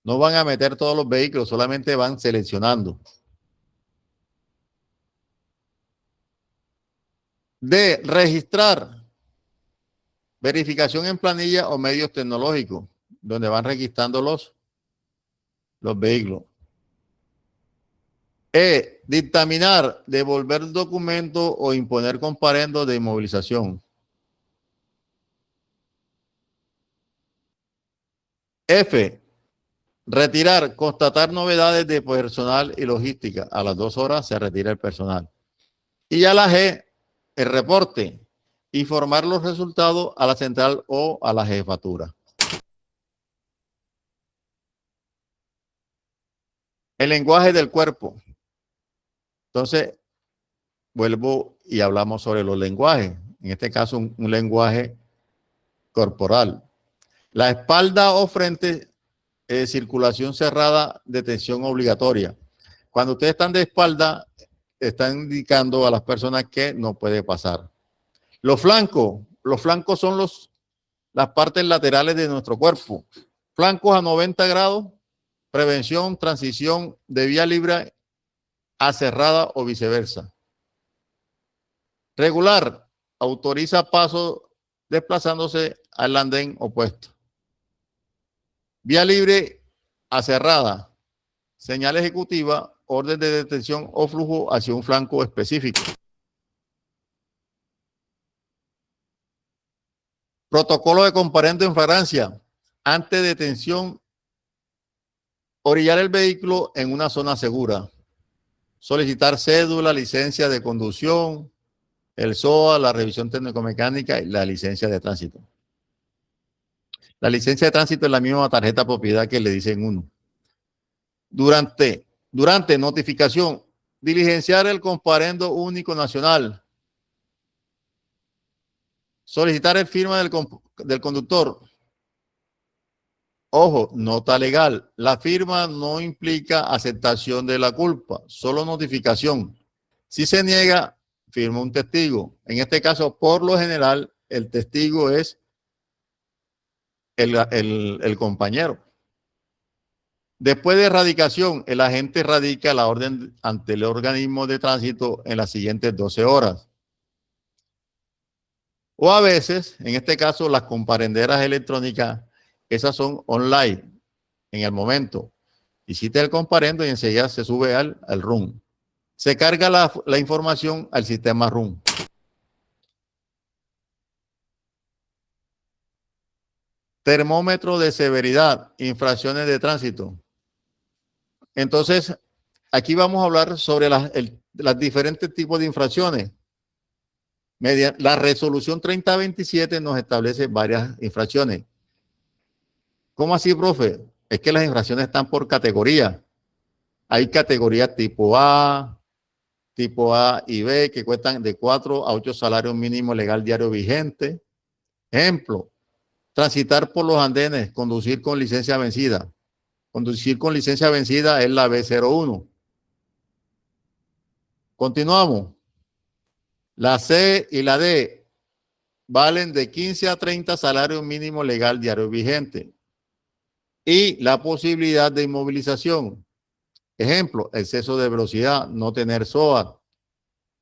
No van a meter todos los vehículos, solamente van seleccionando. D, registrar. Verificación en planilla o medios tecnológicos, donde van registrando los vehículos. E, dictaminar, devolver documento o imponer comparendo de inmovilización. F, retirar, constatar novedades de personal y logística. A las 2 horas se retira el personal. Y a la G, el reporte, informar los resultados a la central o a la jefatura. El lenguaje del cuerpo. Entonces, vuelvo y hablamos sobre los lenguajes. En este caso, un lenguaje corporal. La espalda o frente, circulación cerrada, detención obligatoria. Cuando ustedes están de espalda, están indicando a las personas que no puede pasar. Los flancos son las partes laterales de nuestro cuerpo. Flancos a 90 grados, prevención, transición de vía libre a cerrada o viceversa. Regular, autoriza paso desplazándose al andén opuesto. Vía libre a cerrada, señal ejecutiva, orden de detención o flujo hacia un flanco específico. Protocolo de comparendo en flagrancia. Ante detención, orillar el vehículo en una zona segura. Solicitar cédula, licencia de conducción, el SOA, la revisión técnico-mecánica y la licencia de tránsito. La licencia de tránsito es la misma tarjeta de propiedad que le dicen uno. Durante notificación, diligenciar el comparendo único nacional. Solicitar el firma del conductor. Ojo, nota legal. La firma no implica aceptación de la culpa, solo notificación. Si se niega, firma un testigo. En este caso, por lo general, el testigo es el compañero. Después de erradicación, el agente radica la orden ante el organismo de tránsito en las siguientes 12 horas. O a veces, en este caso, las comparenderas electrónicas, esas son online en el momento. Hiciste el comparendo y enseguida se sube al RUN. Se carga la información al sistema RUN. Termómetro de severidad, infracciones de tránsito. Entonces, aquí vamos a hablar sobre las diferentes tipos de infracciones. La resolución 3027 nos establece varias infracciones. ¿Cómo así, profe? Es que las infracciones están por categoría. Hay categorías tipo A y B, que cuestan de 4 a 8 salarios mínimos legal diario vigente. Ejemplo, transitar por los andenes, conducir con licencia vencida. Conducir con licencia vencida es la B01. Continuamos. La C y la D valen de 15 a 30 salarios mínimos legal diario vigente. Y la posibilidad de inmovilización. Ejemplo, exceso de velocidad, no tener SOA,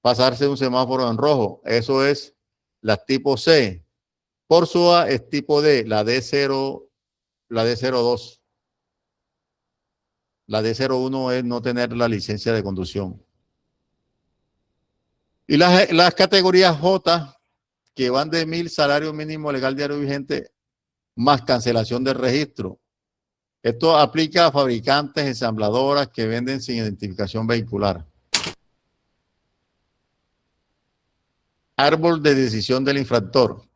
pasarse un semáforo en rojo. Eso es la tipo C. Por SOA es tipo D, la D02. La D01 es no tener la licencia de conducción. Y las categorías J, que van de 1000 salario mínimo legal diario vigente, más cancelación del registro. Esto aplica a fabricantes, ensambladoras que venden sin identificación vehicular. Árbol de decisión del infractor.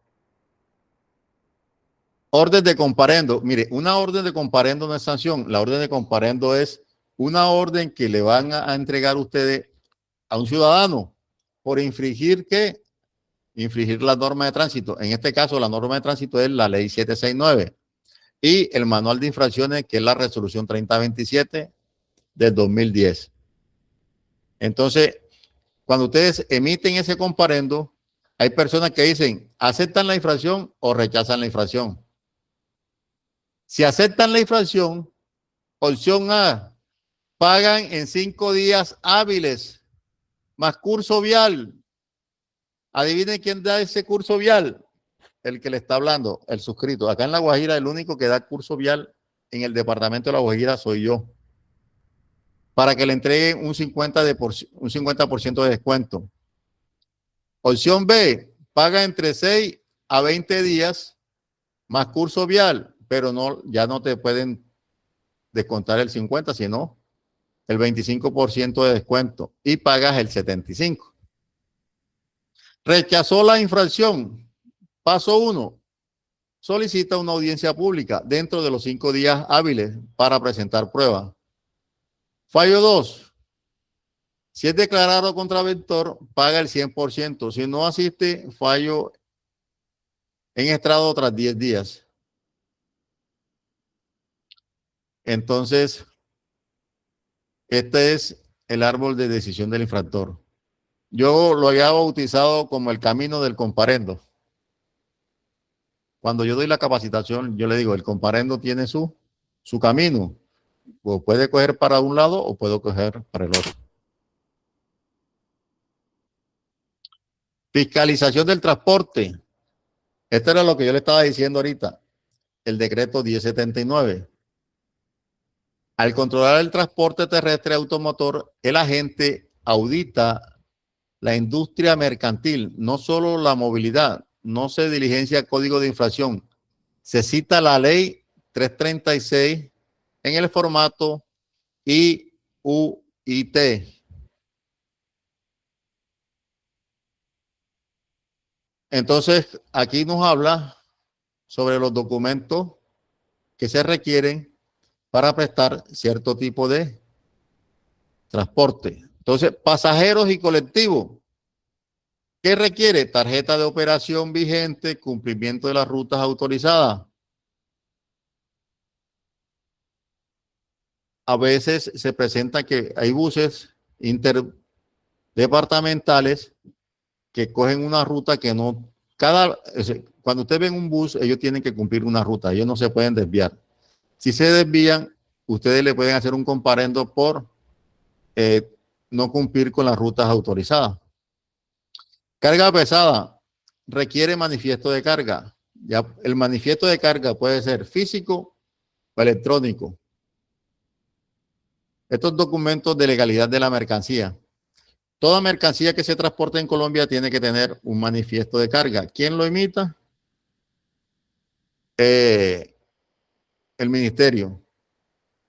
Orden de comparendo. Mire, una orden de comparendo no es sanción. La orden de comparendo es una orden que le van a entregar ustedes a un ciudadano por infringir, ¿qué? Infringir la norma de tránsito. En este caso, la norma de tránsito es la ley 769 y el manual de infracciones, que es la resolución 3027 del 2010. Entonces, cuando ustedes emiten ese comparendo, hay personas que dicen, aceptan la infracción o rechazan la infracción. Si aceptan la infracción, opción A, pagan en 5 días hábiles, más curso vial. Adivinen quién da ese curso vial. El que le está hablando, el suscrito. Acá en La Guajira, el único que da curso vial en el departamento de La Guajira soy yo. Para que le entreguen un 50% de descuento. Opción B, paga entre 6 a 20 días más curso vial, pero no, ya no te pueden descontar el 50, sino el 25% de descuento y pagas el 75%. Rechazó la infracción. Paso 1. Solicita una audiencia pública dentro de los 5 días hábiles para presentar pruebas. Fallo 2. Si es declarado contraventor, paga el 100%. Si no asiste, fallo en estrado tras 10 días. Entonces, este es el árbol de decisión del infractor. Yo lo había bautizado como el camino del comparendo. Cuando yo doy la capacitación, yo le digo, el comparendo tiene su camino. O puede coger para un lado o puedo coger para el otro. Fiscalización del transporte. Esto era lo que yo le estaba diciendo ahorita. El decreto 1079. Al controlar el transporte terrestre automotor, el agente audita la industria mercantil, no solo la movilidad. No se diligencia código de infracción. Se cita la ley 336 en el formato IUIT. Entonces, aquí nos habla sobre los documentos que se requieren para prestar cierto tipo de transporte. Entonces, pasajeros y colectivos. ¿Qué requiere? Tarjeta de operación vigente, cumplimiento de las rutas autorizadas. A veces se presenta que hay buses interdepartamentales que cogen una ruta que no... Cuando usted ve un bus, ellos tienen que cumplir una ruta, ellos no se pueden desviar. Si se desvían, ustedes le pueden hacer un comparendo por no cumplir con las rutas autorizadas. Carga pesada requiere manifiesto de carga. Ya el manifiesto de carga puede ser físico o electrónico. Estos documentos de legalidad de la mercancía. Toda mercancía que se transporte en Colombia tiene que tener un manifiesto de carga. ¿Quién lo emita? El ministerio.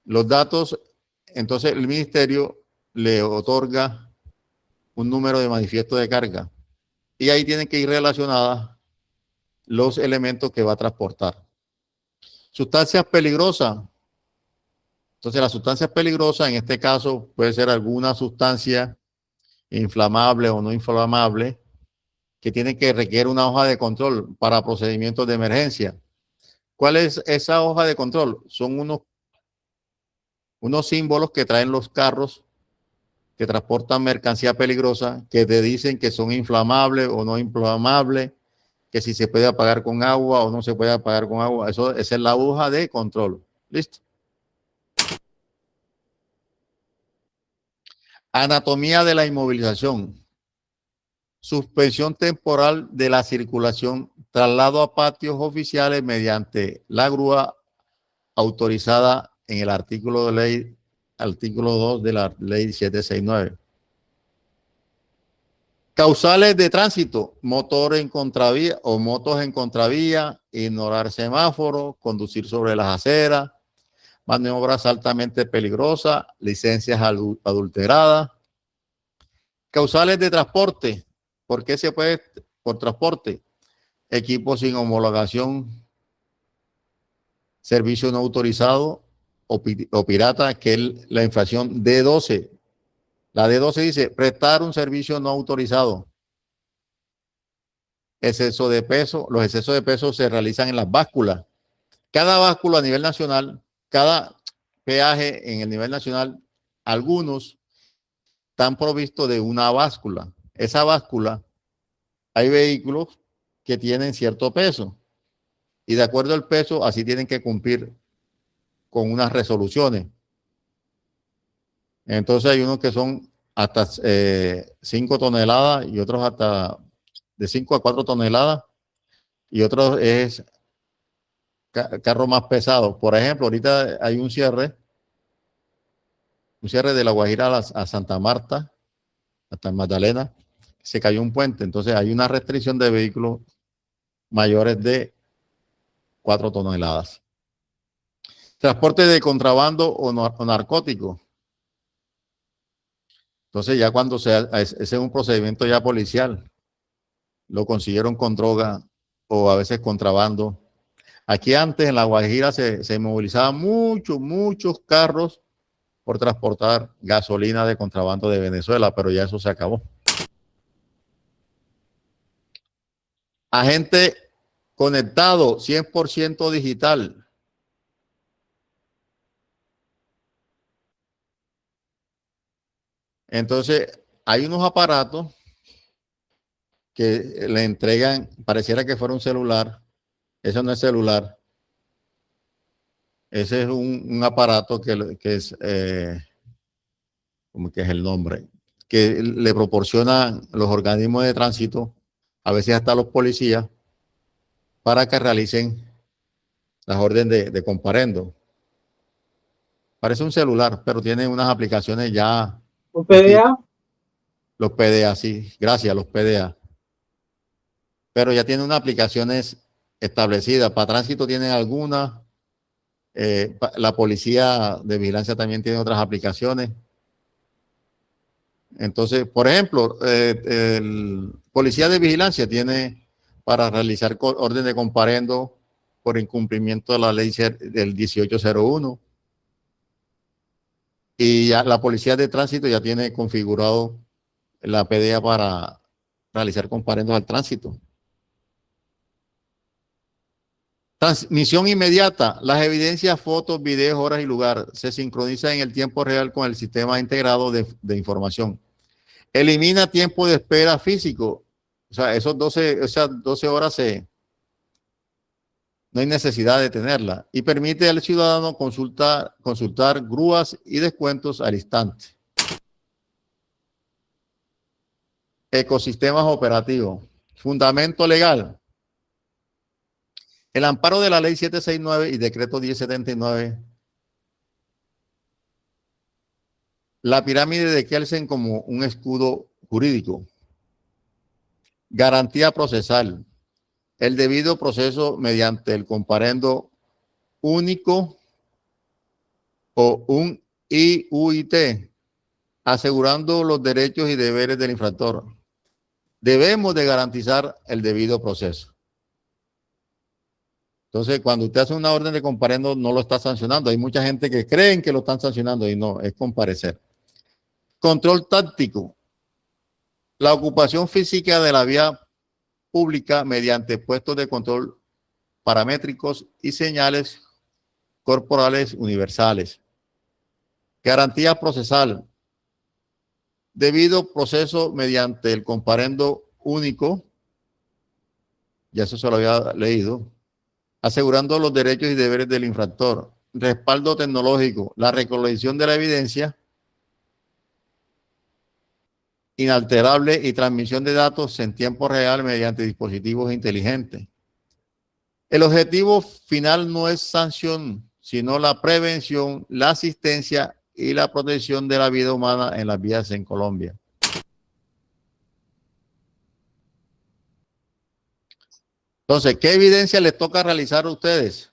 Los datos, entonces el ministerio le otorga un número de manifiesto de carga. y ahí tienen que ir relacionadas los elementos que va a transportar. Sustancias peligrosas. Entonces, las sustancias peligrosas, en este caso, puede ser alguna sustancia inflamable o no inflamable, que tiene que requerir una hoja de control para procedimientos de emergencia. ¿Cuál es esa hoja de control? Son unos símbolos que traen los carros que transportan mercancía peligrosa, que te dicen que son inflamables o no inflamables, que si se puede apagar con agua o no se puede apagar con agua. Esa es la hoja de control. ¿Listo? Anatomía de la inmovilización. Suspensión temporal de la circulación, traslado a patios oficiales mediante la grúa autorizada en el artículo 2 de la ley 769. Causales de tránsito, motor en contravía o motos en contravía, ignorar semáforo, conducir sobre las aceras, maniobras altamente peligrosas, licencias adulteradas. Causales de transporte, ¿por qué se puede por transporte? Equipos sin homologación, servicio no autorizado o pirata, que es la infracción D12. La D12 dice prestar un servicio no autorizado. Exceso de peso. Los excesos de peso se realizan en las básculas. Cada báscula a nivel nacional, cada peaje en el nivel nacional, algunos están provistos de una báscula. Esa báscula, hay vehículos que tienen cierto peso y de acuerdo al peso, así tienen que cumplir con unas resoluciones. Entonces hay unos que son hasta 5 toneladas y otros hasta de 5 a 4 toneladas y otros es carro más pesado. Por ejemplo, ahorita hay un cierre de La Guajira a Santa Marta, hasta Magdalena, se cayó un puente. Entonces hay una restricción de vehículos mayores de 4 toneladas. Transporte de contrabando o narcótico. Entonces ya cuando ese es un procedimiento ya policial, lo consiguieron con droga o a veces contrabando. Aquí antes en La Guajira se movilizaban muchos carros por transportar gasolina de contrabando de Venezuela, pero ya eso se acabó. Agente conectado, 100% digital. Entonces, hay unos aparatos que le entregan, pareciera que fuera un celular. Eso no es celular. Ese es un aparato que es, ¿cómo que es el nombre? Que le proporcionan los organismos de tránsito, a veces hasta los policías, para que realicen las órdenes de comparendo. Parece un celular, pero tiene unas aplicaciones ya. ¿Un PDA? Los PDA, sí, gracias, los PDA. Pero ya tiene unas aplicaciones establecidas. Para tránsito tienen algunas. La policía de vigilancia también tiene otras aplicaciones. Entonces, por ejemplo, el policía de vigilancia tiene para realizar orden de comparendo por incumplimiento de la ley del 1801. Y ya la policía de tránsito ya tiene configurado la PDA para realizar comparendos al tránsito. Transmisión inmediata. Las evidencias, fotos, videos, horas y lugar se sincronizan en el tiempo real con el sistema integrado de información. Elimina tiempo de espera físico. O sea, esas 12 horas no hay necesidad de tenerla. Y permite al ciudadano consultar grúas y descuentos al instante. Ecosistemas operativos. Fundamento legal. El amparo de la ley 769 y decreto 1079. La pirámide de Kelsen como un escudo jurídico. Garantía procesal. El debido proceso mediante el comparendo único o un IUIT, asegurando los derechos y deberes del infractor. debemos de garantizar el debido proceso. Entonces, cuando usted hace una orden de comparendo, no lo está sancionando. Hay mucha gente que creen que lo están sancionando y no, es comparecer. Control táctico. La ocupación física de la vía pública mediante puestos de control paramétricos y señales corporales universales. Garantía procesal. Debido proceso mediante el comparendo único, ya eso se lo había leído, asegurando los derechos y deberes del infractor. Respaldo tecnológico, la recolección de la evidencia inalterable y transmisión de datos en tiempo real mediante dispositivos inteligentes. El objetivo final no es sanción, sino la prevención, la asistencia y la protección de la vida humana en las vías en Colombia. Entonces, ¿qué evidencia les toca realizar a ustedes?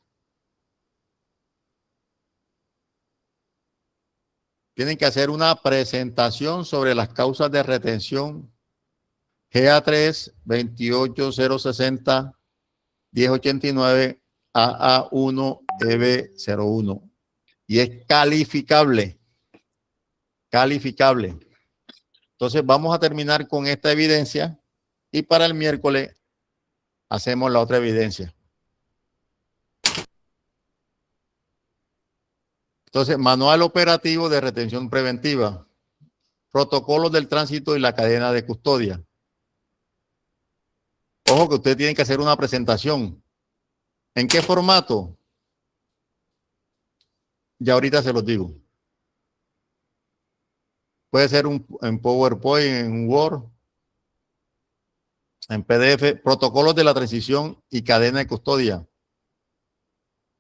Tienen que hacer una presentación sobre las causas de retención GA3 28060 1089 AA1 EB01 y es calificable. Calificable. Entonces vamos a terminar con esta evidencia y para el miércoles hacemos la otra evidencia. Entonces, manual operativo de retención preventiva, protocolos del tránsito y la cadena de custodia. Ojo que ustedes tienen que hacer una presentación. ¿En qué formato? Ya ahorita se los digo. Puede ser en PowerPoint, en Word, en PDF, protocolos de la transición y cadena de custodia.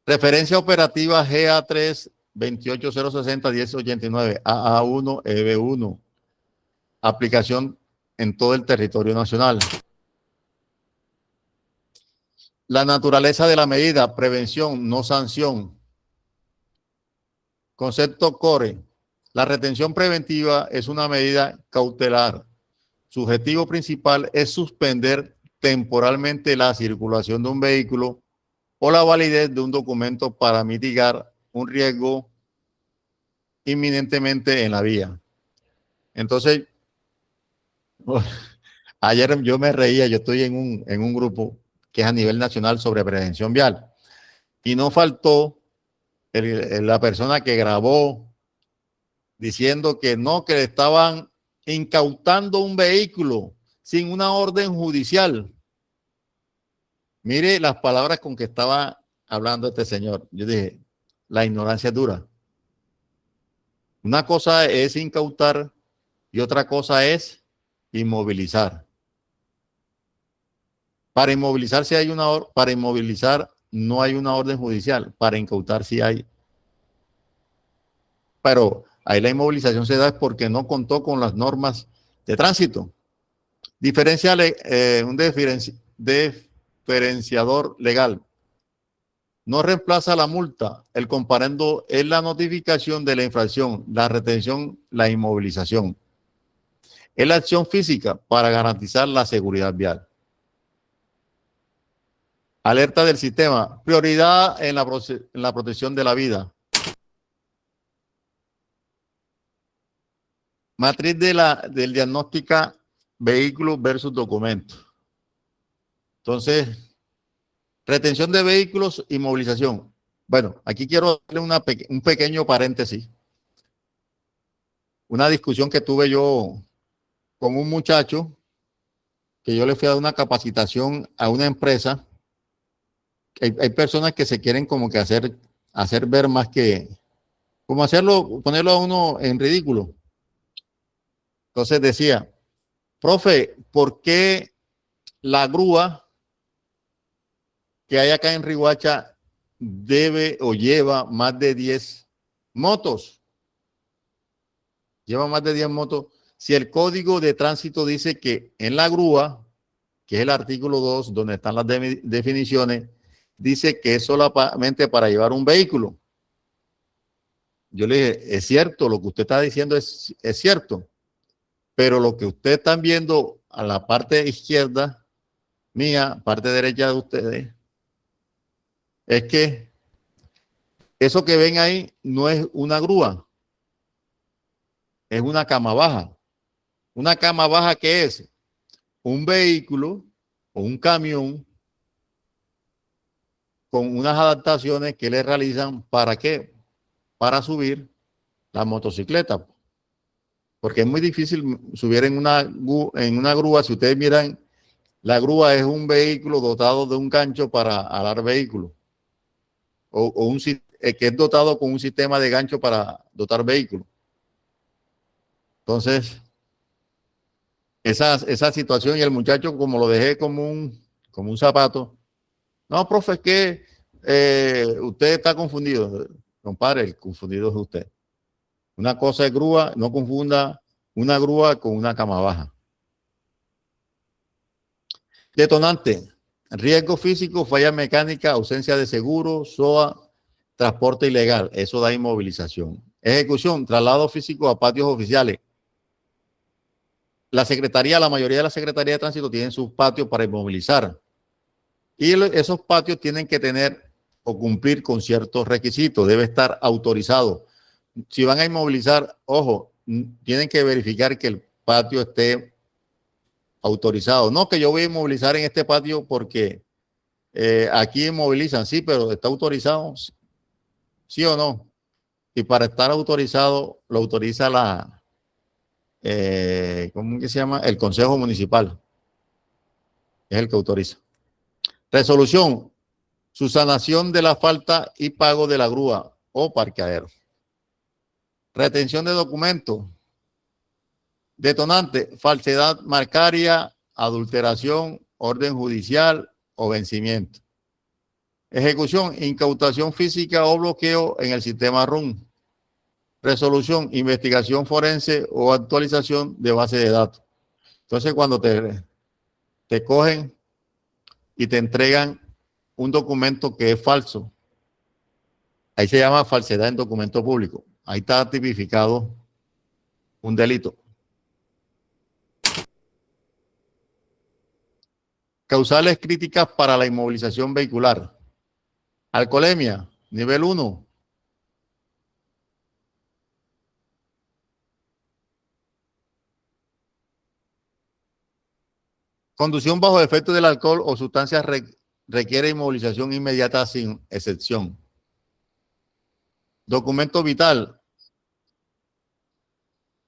Referencia operativa GA3 28060 1089 AA1 EB1. Aplicación en todo el territorio nacional. La naturaleza de la medida, prevención, no sanción. Concepto CORE. La retención preventiva es una medida cautelar. Su objetivo principal es suspender temporalmente la circulación de un vehículo o la validez de un documento para mitigar un riesgo inminentemente en la vía. Entonces, ayer yo me reía, yo estoy en un grupo que es a nivel nacional sobre prevención vial y no faltó la persona que grabó diciendo que no, que le estaban incautando un vehículo sin una orden judicial. Mire las palabras con que estaba hablando este señor. Yo dije, la ignorancia es dura. Una cosa es incautar y otra cosa es inmovilizar. Para inmovilizar sí hay para inmovilizar no hay una orden judicial, para incautar sí hay. Pero ahí la inmovilización se da es porque no contó con las normas de tránsito. Un diferenciador legal. No reemplaza la multa. El comparendo es la notificación de la infracción, la retención, la inmovilización. Es la acción física para garantizar la seguridad vial. Alerta del sistema. Prioridad en la protección de la vida. Matriz del diagnóstica vehículo versus documento. Entonces, retención de vehículos y movilización. Bueno, aquí quiero darle un pequeño paréntesis. Una discusión que tuve yo con un muchacho que yo le fui a dar una capacitación a una empresa. Hay personas que se quieren como que hacer ver más que, como ponerlo a uno en ridículo. Entonces decía, profe, ¿por qué la grúa que hay acá en Riohacha debe o lleva más de 10 motos? Lleva más de 10 motos. Si el código de tránsito dice que en la grúa, que es el artículo 2, donde están las definiciones, dice que es solamente para llevar un vehículo. Yo le dije, es cierto, lo que usted está diciendo es cierto, pero lo que ustedes están viendo a la parte izquierda mía, parte derecha de ustedes, es que eso que ven ahí no es una grúa, es una cama baja. Una cama baja, ¿qué es? Un vehículo o un camión con unas adaptaciones que le realizan, ¿para qué? Para subir la motocicleta. Porque es muy difícil subir en una grúa. Si ustedes miran, la grúa es un vehículo dotado de un gancho para alar vehículos. Que es dotado con un sistema de gancho para dotar vehículos. Entonces, esa situación, y el muchacho, como lo dejé como un zapato, no, profe, es que usted está confundido. Compadre, el confundido es usted. Una cosa es grúa, no confunda una grúa con una cama baja. Detonante: riesgo físico, falla mecánica, ausencia de seguro, SOA, transporte ilegal. Eso da inmovilización. Ejecución: traslado físico a patios oficiales. La mayoría de las secretarías de tránsito tienen sus patios para inmovilizar. Y esos patios tienen que tener o cumplir con ciertos requisitos. Debe estar autorizado. Si van a inmovilizar, ojo, tienen que verificar que el patio esté autorizado. No que yo voy a inmovilizar en este patio porque aquí inmovilizan. Sí, pero ¿está autorizado? ¿Sí o no? Y para estar autorizado, lo autoriza ¿cómo que se llama? El Consejo Municipal. Es el que autoriza. Resolución: subsanación de la falta y pago de la grúa o parqueadero. Retención de documentos. Detonante: falsedad marcaria, adulteración, orden judicial o vencimiento. Ejecución: incautación física o bloqueo en el sistema RUN. Resolución: investigación forense o actualización de base de datos. Entonces, cuando te cogen y te entregan un documento que es falso, ahí se llama falsedad en documento público. Ahí está tipificado un delito. Causales críticas para la inmovilización vehicular. Alcoholemia, nivel 1. Conducción bajo efecto del alcohol o sustancias requiere inmovilización inmediata sin excepción. Documento vital.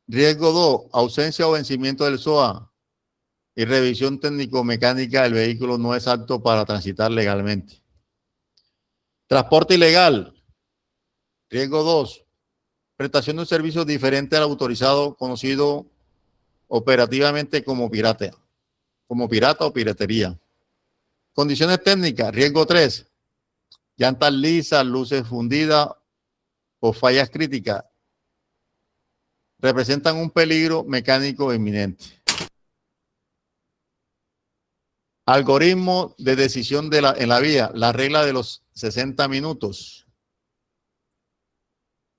Riesgo 2, ausencia o vencimiento del SOA y revisión técnico-mecánica del vehículo no es apto para transitar legalmente. Transporte ilegal. Riesgo 2, prestación de un servicio diferente al autorizado, conocido operativamente como pirata o piratería. Condiciones técnicas. Riesgo 3, llantas lisas, luces fundidas o fallas críticas representan un peligro mecánico inminente. Algoritmo de decisión en la vía, la regla de los 60 minutos.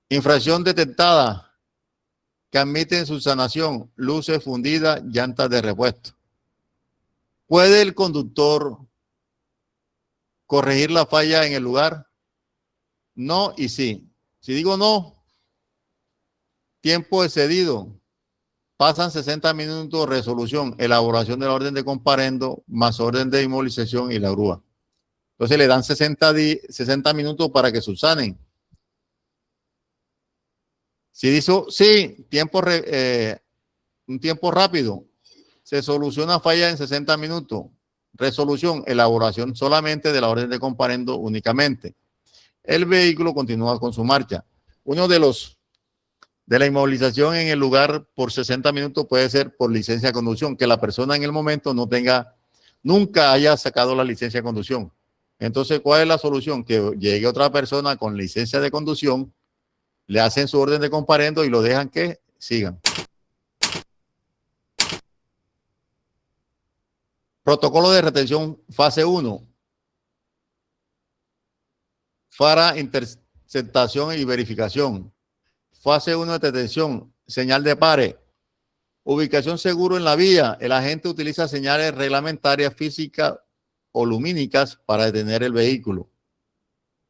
Infracción detectada, que admiten subsanación, luces fundidas, llantas de repuesto. ¿Puede el conductor corregir la falla en el lugar? No y sí. Si digo no, tiempo excedido. Pasan 60 minutos, resolución, elaboración de la orden de comparendo, más orden de inmovilización y la grúa. Entonces le dan 60 minutos para que subsanen. Si dice sí, un tiempo rápido, se soluciona falla en 60 minutos. Resolución, elaboración solamente de la orden de comparendo únicamente. El vehículo continúa con su marcha. Uno de la inmovilización en el lugar por 60 minutos puede ser por licencia de conducción, que la persona en el momento nunca haya sacado la licencia de conducción. Entonces, ¿cuál es la solución? Que llegue otra persona con licencia de conducción, le hacen su orden de comparendo y lo dejan que sigan. Protocolo de retención fase 1. Para interceptación y verificación. Fase 1 de detención, señal de pare. Ubicación seguro en la vía. El agente utiliza señales reglamentarias físicas o lumínicas para detener el vehículo.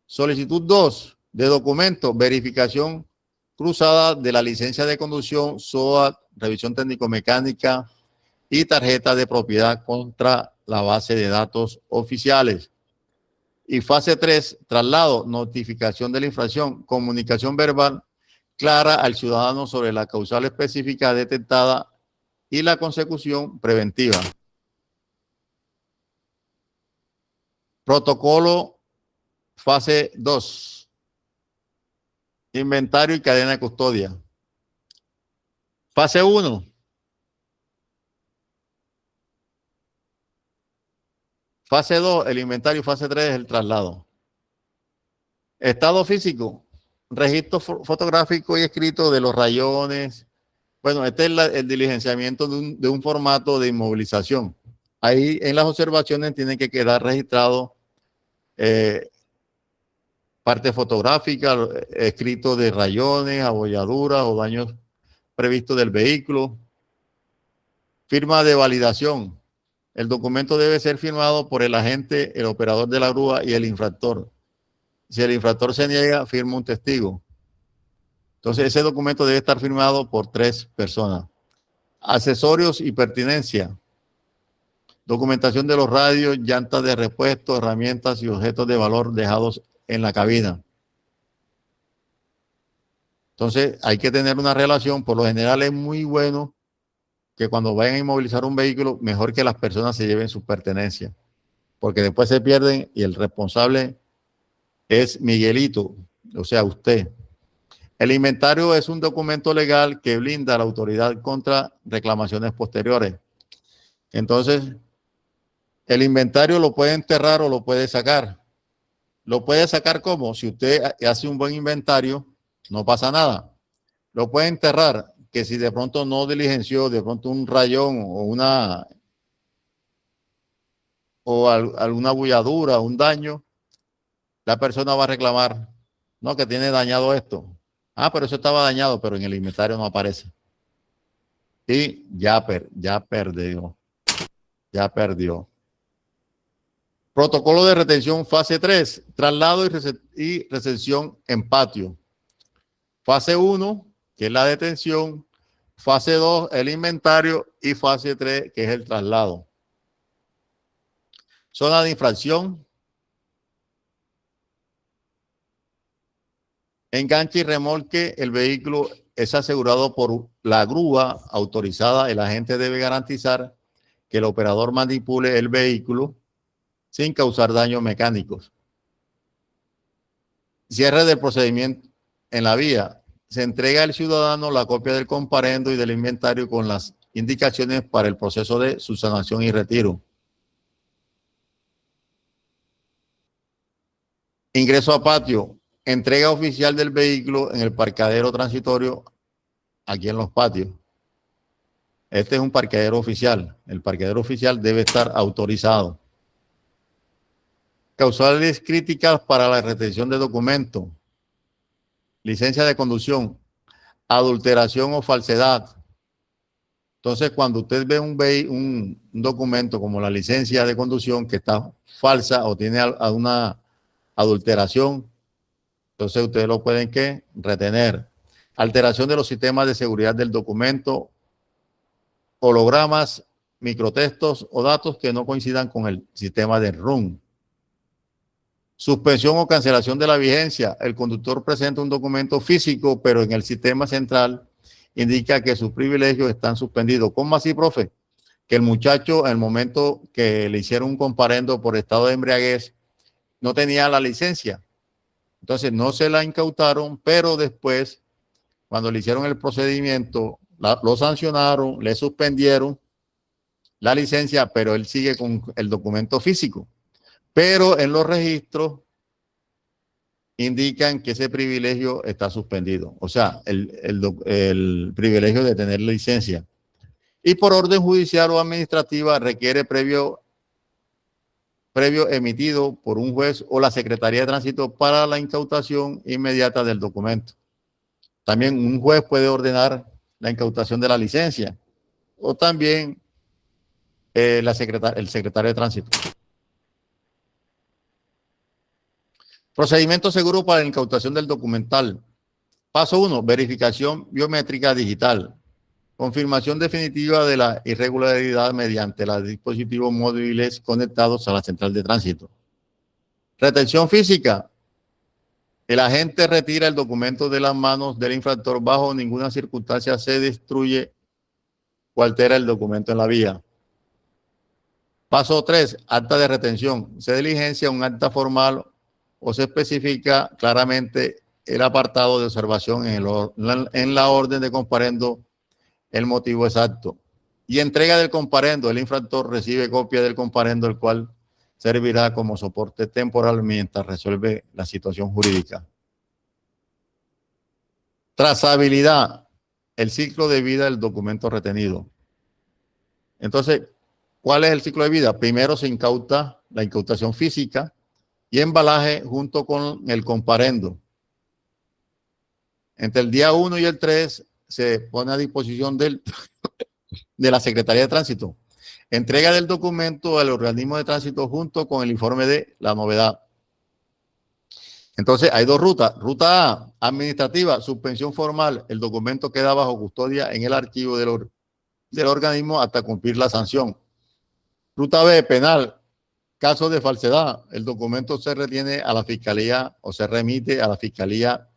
Solicitud 2 de documento, verificación cruzada de la licencia de conducción, SOAT, revisión técnico-mecánica y tarjeta de propiedad contra la base de datos oficiales. Y fase 3, traslado, notificación de la infracción, comunicación verbal clara al ciudadano sobre la causal específica detectada y la consecución preventiva. Protocolo fase 2. Inventario y cadena de custodia. Fase 1. Fase 2, el inventario. Fase 3, el traslado. Estado físico. Registro fotográfico y escrito de los rayones. Bueno, este es el diligenciamiento de un formato de inmovilización. Ahí en las observaciones tienen que quedar registrado parte fotográfica, escrito de rayones, abolladuras o daños previstos del vehículo. Firma de validación. El documento debe ser firmado por el agente, el operador de la grúa y el infractor. Si el infractor se niega, firma un testigo. Entonces, ese documento debe estar firmado por 3 personas. Accesorios y pertinencia. Documentación de los radios, llantas de repuesto, herramientas y objetos de valor dejados en la cabina. Entonces, hay que tener una relación. Por lo general, es muy bueno que cuando vayan a inmovilizar un vehículo, mejor que las personas se lleven sus pertenencias, porque después se pierden y el responsable es Miguelito, o sea, usted. El inventario es un documento legal que blinda a la autoridad contra reclamaciones posteriores. Entonces, el inventario lo puede enterrar o lo puede sacar. Lo puede sacar ¿cómo? Si usted hace un buen inventario, no pasa nada. Lo puede enterrar, que si de pronto no diligenció, de pronto un rayón o alguna bulladura, un daño, la persona va a reclamar, no, que tiene dañado esto. Ah, pero eso estaba dañado, pero en el inventario no aparece. Y ya perdió. Protocolo de retención fase 3, traslado y recepción en patio. Fase 1, que es la detención. Fase 2, el inventario. Y fase 3, que es el traslado. Zona de infracción. Enganche y remolque. El vehículo es asegurado por la grúa autorizada. El agente debe garantizar que el operador manipule el vehículo sin causar daños mecánicos. Cierre del procedimiento en la vía. Se entrega al ciudadano la copia del comparendo y del inventario con las indicaciones para el proceso de subsanación y retiro. Ingreso a patio. Entrega oficial del vehículo en el parqueadero transitorio aquí en los patios. Este es un parqueadero oficial. El parqueadero oficial debe estar autorizado. Causales críticas para la retención de documentos. Licencia de conducción. Adulteración o falsedad. Entonces, cuando usted ve un documento como la licencia de conducción que está falsa o tiene alguna adulteración, entonces ustedes lo pueden ¿qué? Retener. Alteración de los sistemas de seguridad del documento, hologramas, microtextos o datos que no coincidan con el sistema de RUN. Suspensión o cancelación de la vigencia. El conductor presenta un documento físico, pero en el sistema central indica que sus privilegios están suspendidos. ¿Cómo así, profe? Que el muchacho, en el momento que le hicieron un comparendo por estado de embriaguez, no tenía la licencia. Entonces no se la incautaron, pero después, cuando le hicieron el procedimiento, lo sancionaron, le suspendieron la licencia, pero él sigue con el documento físico. Pero en los registros indican que ese privilegio está suspendido. O sea, el privilegio de tener licencia. Y por orden judicial o administrativa requiere previo emitido por un juez o la Secretaría de Tránsito para la incautación inmediata del documento. También un juez puede ordenar la incautación de la licencia. o también el secretario de tránsito. Procedimiento seguro para la incautación del documental. Paso 1, verificación biométrica digital. Confirmación definitiva de la irregularidad mediante los dispositivos móviles conectados a la central de tránsito. Retención física. El agente retira el documento de las manos del infractor. Bajo ninguna circunstancia se destruye o altera el documento en la vía. Paso 3, acta de retención. Se diligencia un acta formal o se especifica claramente el apartado de observación en la orden de comparendo el motivo exacto. Y entrega del comparendo. El infractor recibe copia del comparendo, el cual servirá como soporte temporal mientras resuelve la situación jurídica. Trazabilidad. El ciclo de vida del documento retenido. Entonces, ¿cuál es el ciclo de vida? Primero se incauta la incautación física y embalaje junto con el comparendo. Entre el día 1 y el 3 se pone a disposición de la Secretaría de Tránsito. Entrega del documento al organismo de tránsito junto con el informe de la novedad. Entonces, hay dos rutas. Ruta A, administrativa, suspensión formal. El documento queda bajo custodia en el archivo del organismo hasta cumplir la sanción. Ruta B, penal. Caso de falsedad. El documento se retiene a la Fiscalía o se remite a la Fiscalía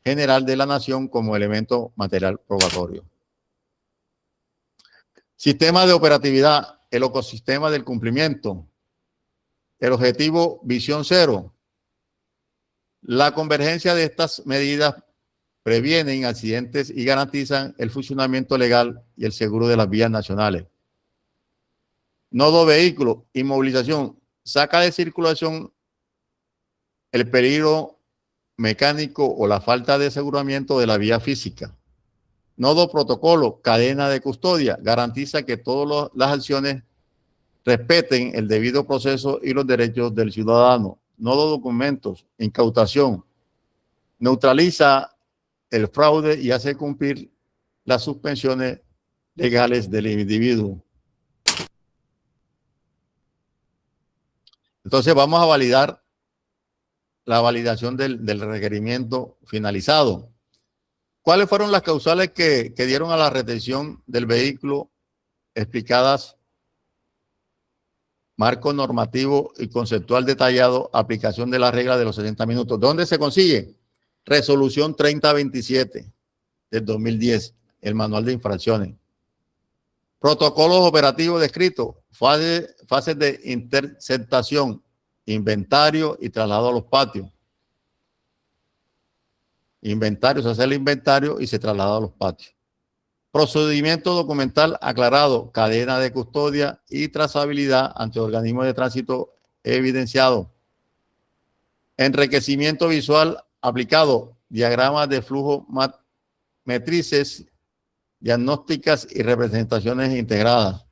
General de la Nación como elemento material probatorio. Sistema de operatividad, el ecosistema del cumplimiento. El objetivo, visión cero. La convergencia de estas medidas previenen accidentes y garantizan el funcionamiento legal y el seguro de las vías nacionales. Nodo vehículo, inmovilización. Saca de circulación el peligro mecánico o la falta de aseguramiento de la vía física. Nodo protocolo, cadena de custodia, garantiza que todas las acciones respeten el debido proceso y los derechos del ciudadano. Nodo documentos, incautación, neutraliza el fraude y hace cumplir las suspensiones legales del individuo. Entonces vamos a validar la validación del requerimiento finalizado. ¿Cuáles fueron las causales que dieron a la retención del vehículo explicadas? Marco normativo y conceptual detallado, aplicación de la regla de los 60 minutos. ¿Dónde se consigue? Resolución 3027 del 2010, el manual de infracciones. Protocolos operativos descritos, fases de interceptación, inventario y traslado a los patios. Inventario, se hace el inventario y se traslada a los patios. Procedimiento documental aclarado, cadena de custodia y trazabilidad ante organismos de tránsito evidenciado. Enriquecimiento visual aplicado, diagramas de flujo, matrices diagnósticas y representaciones integradas.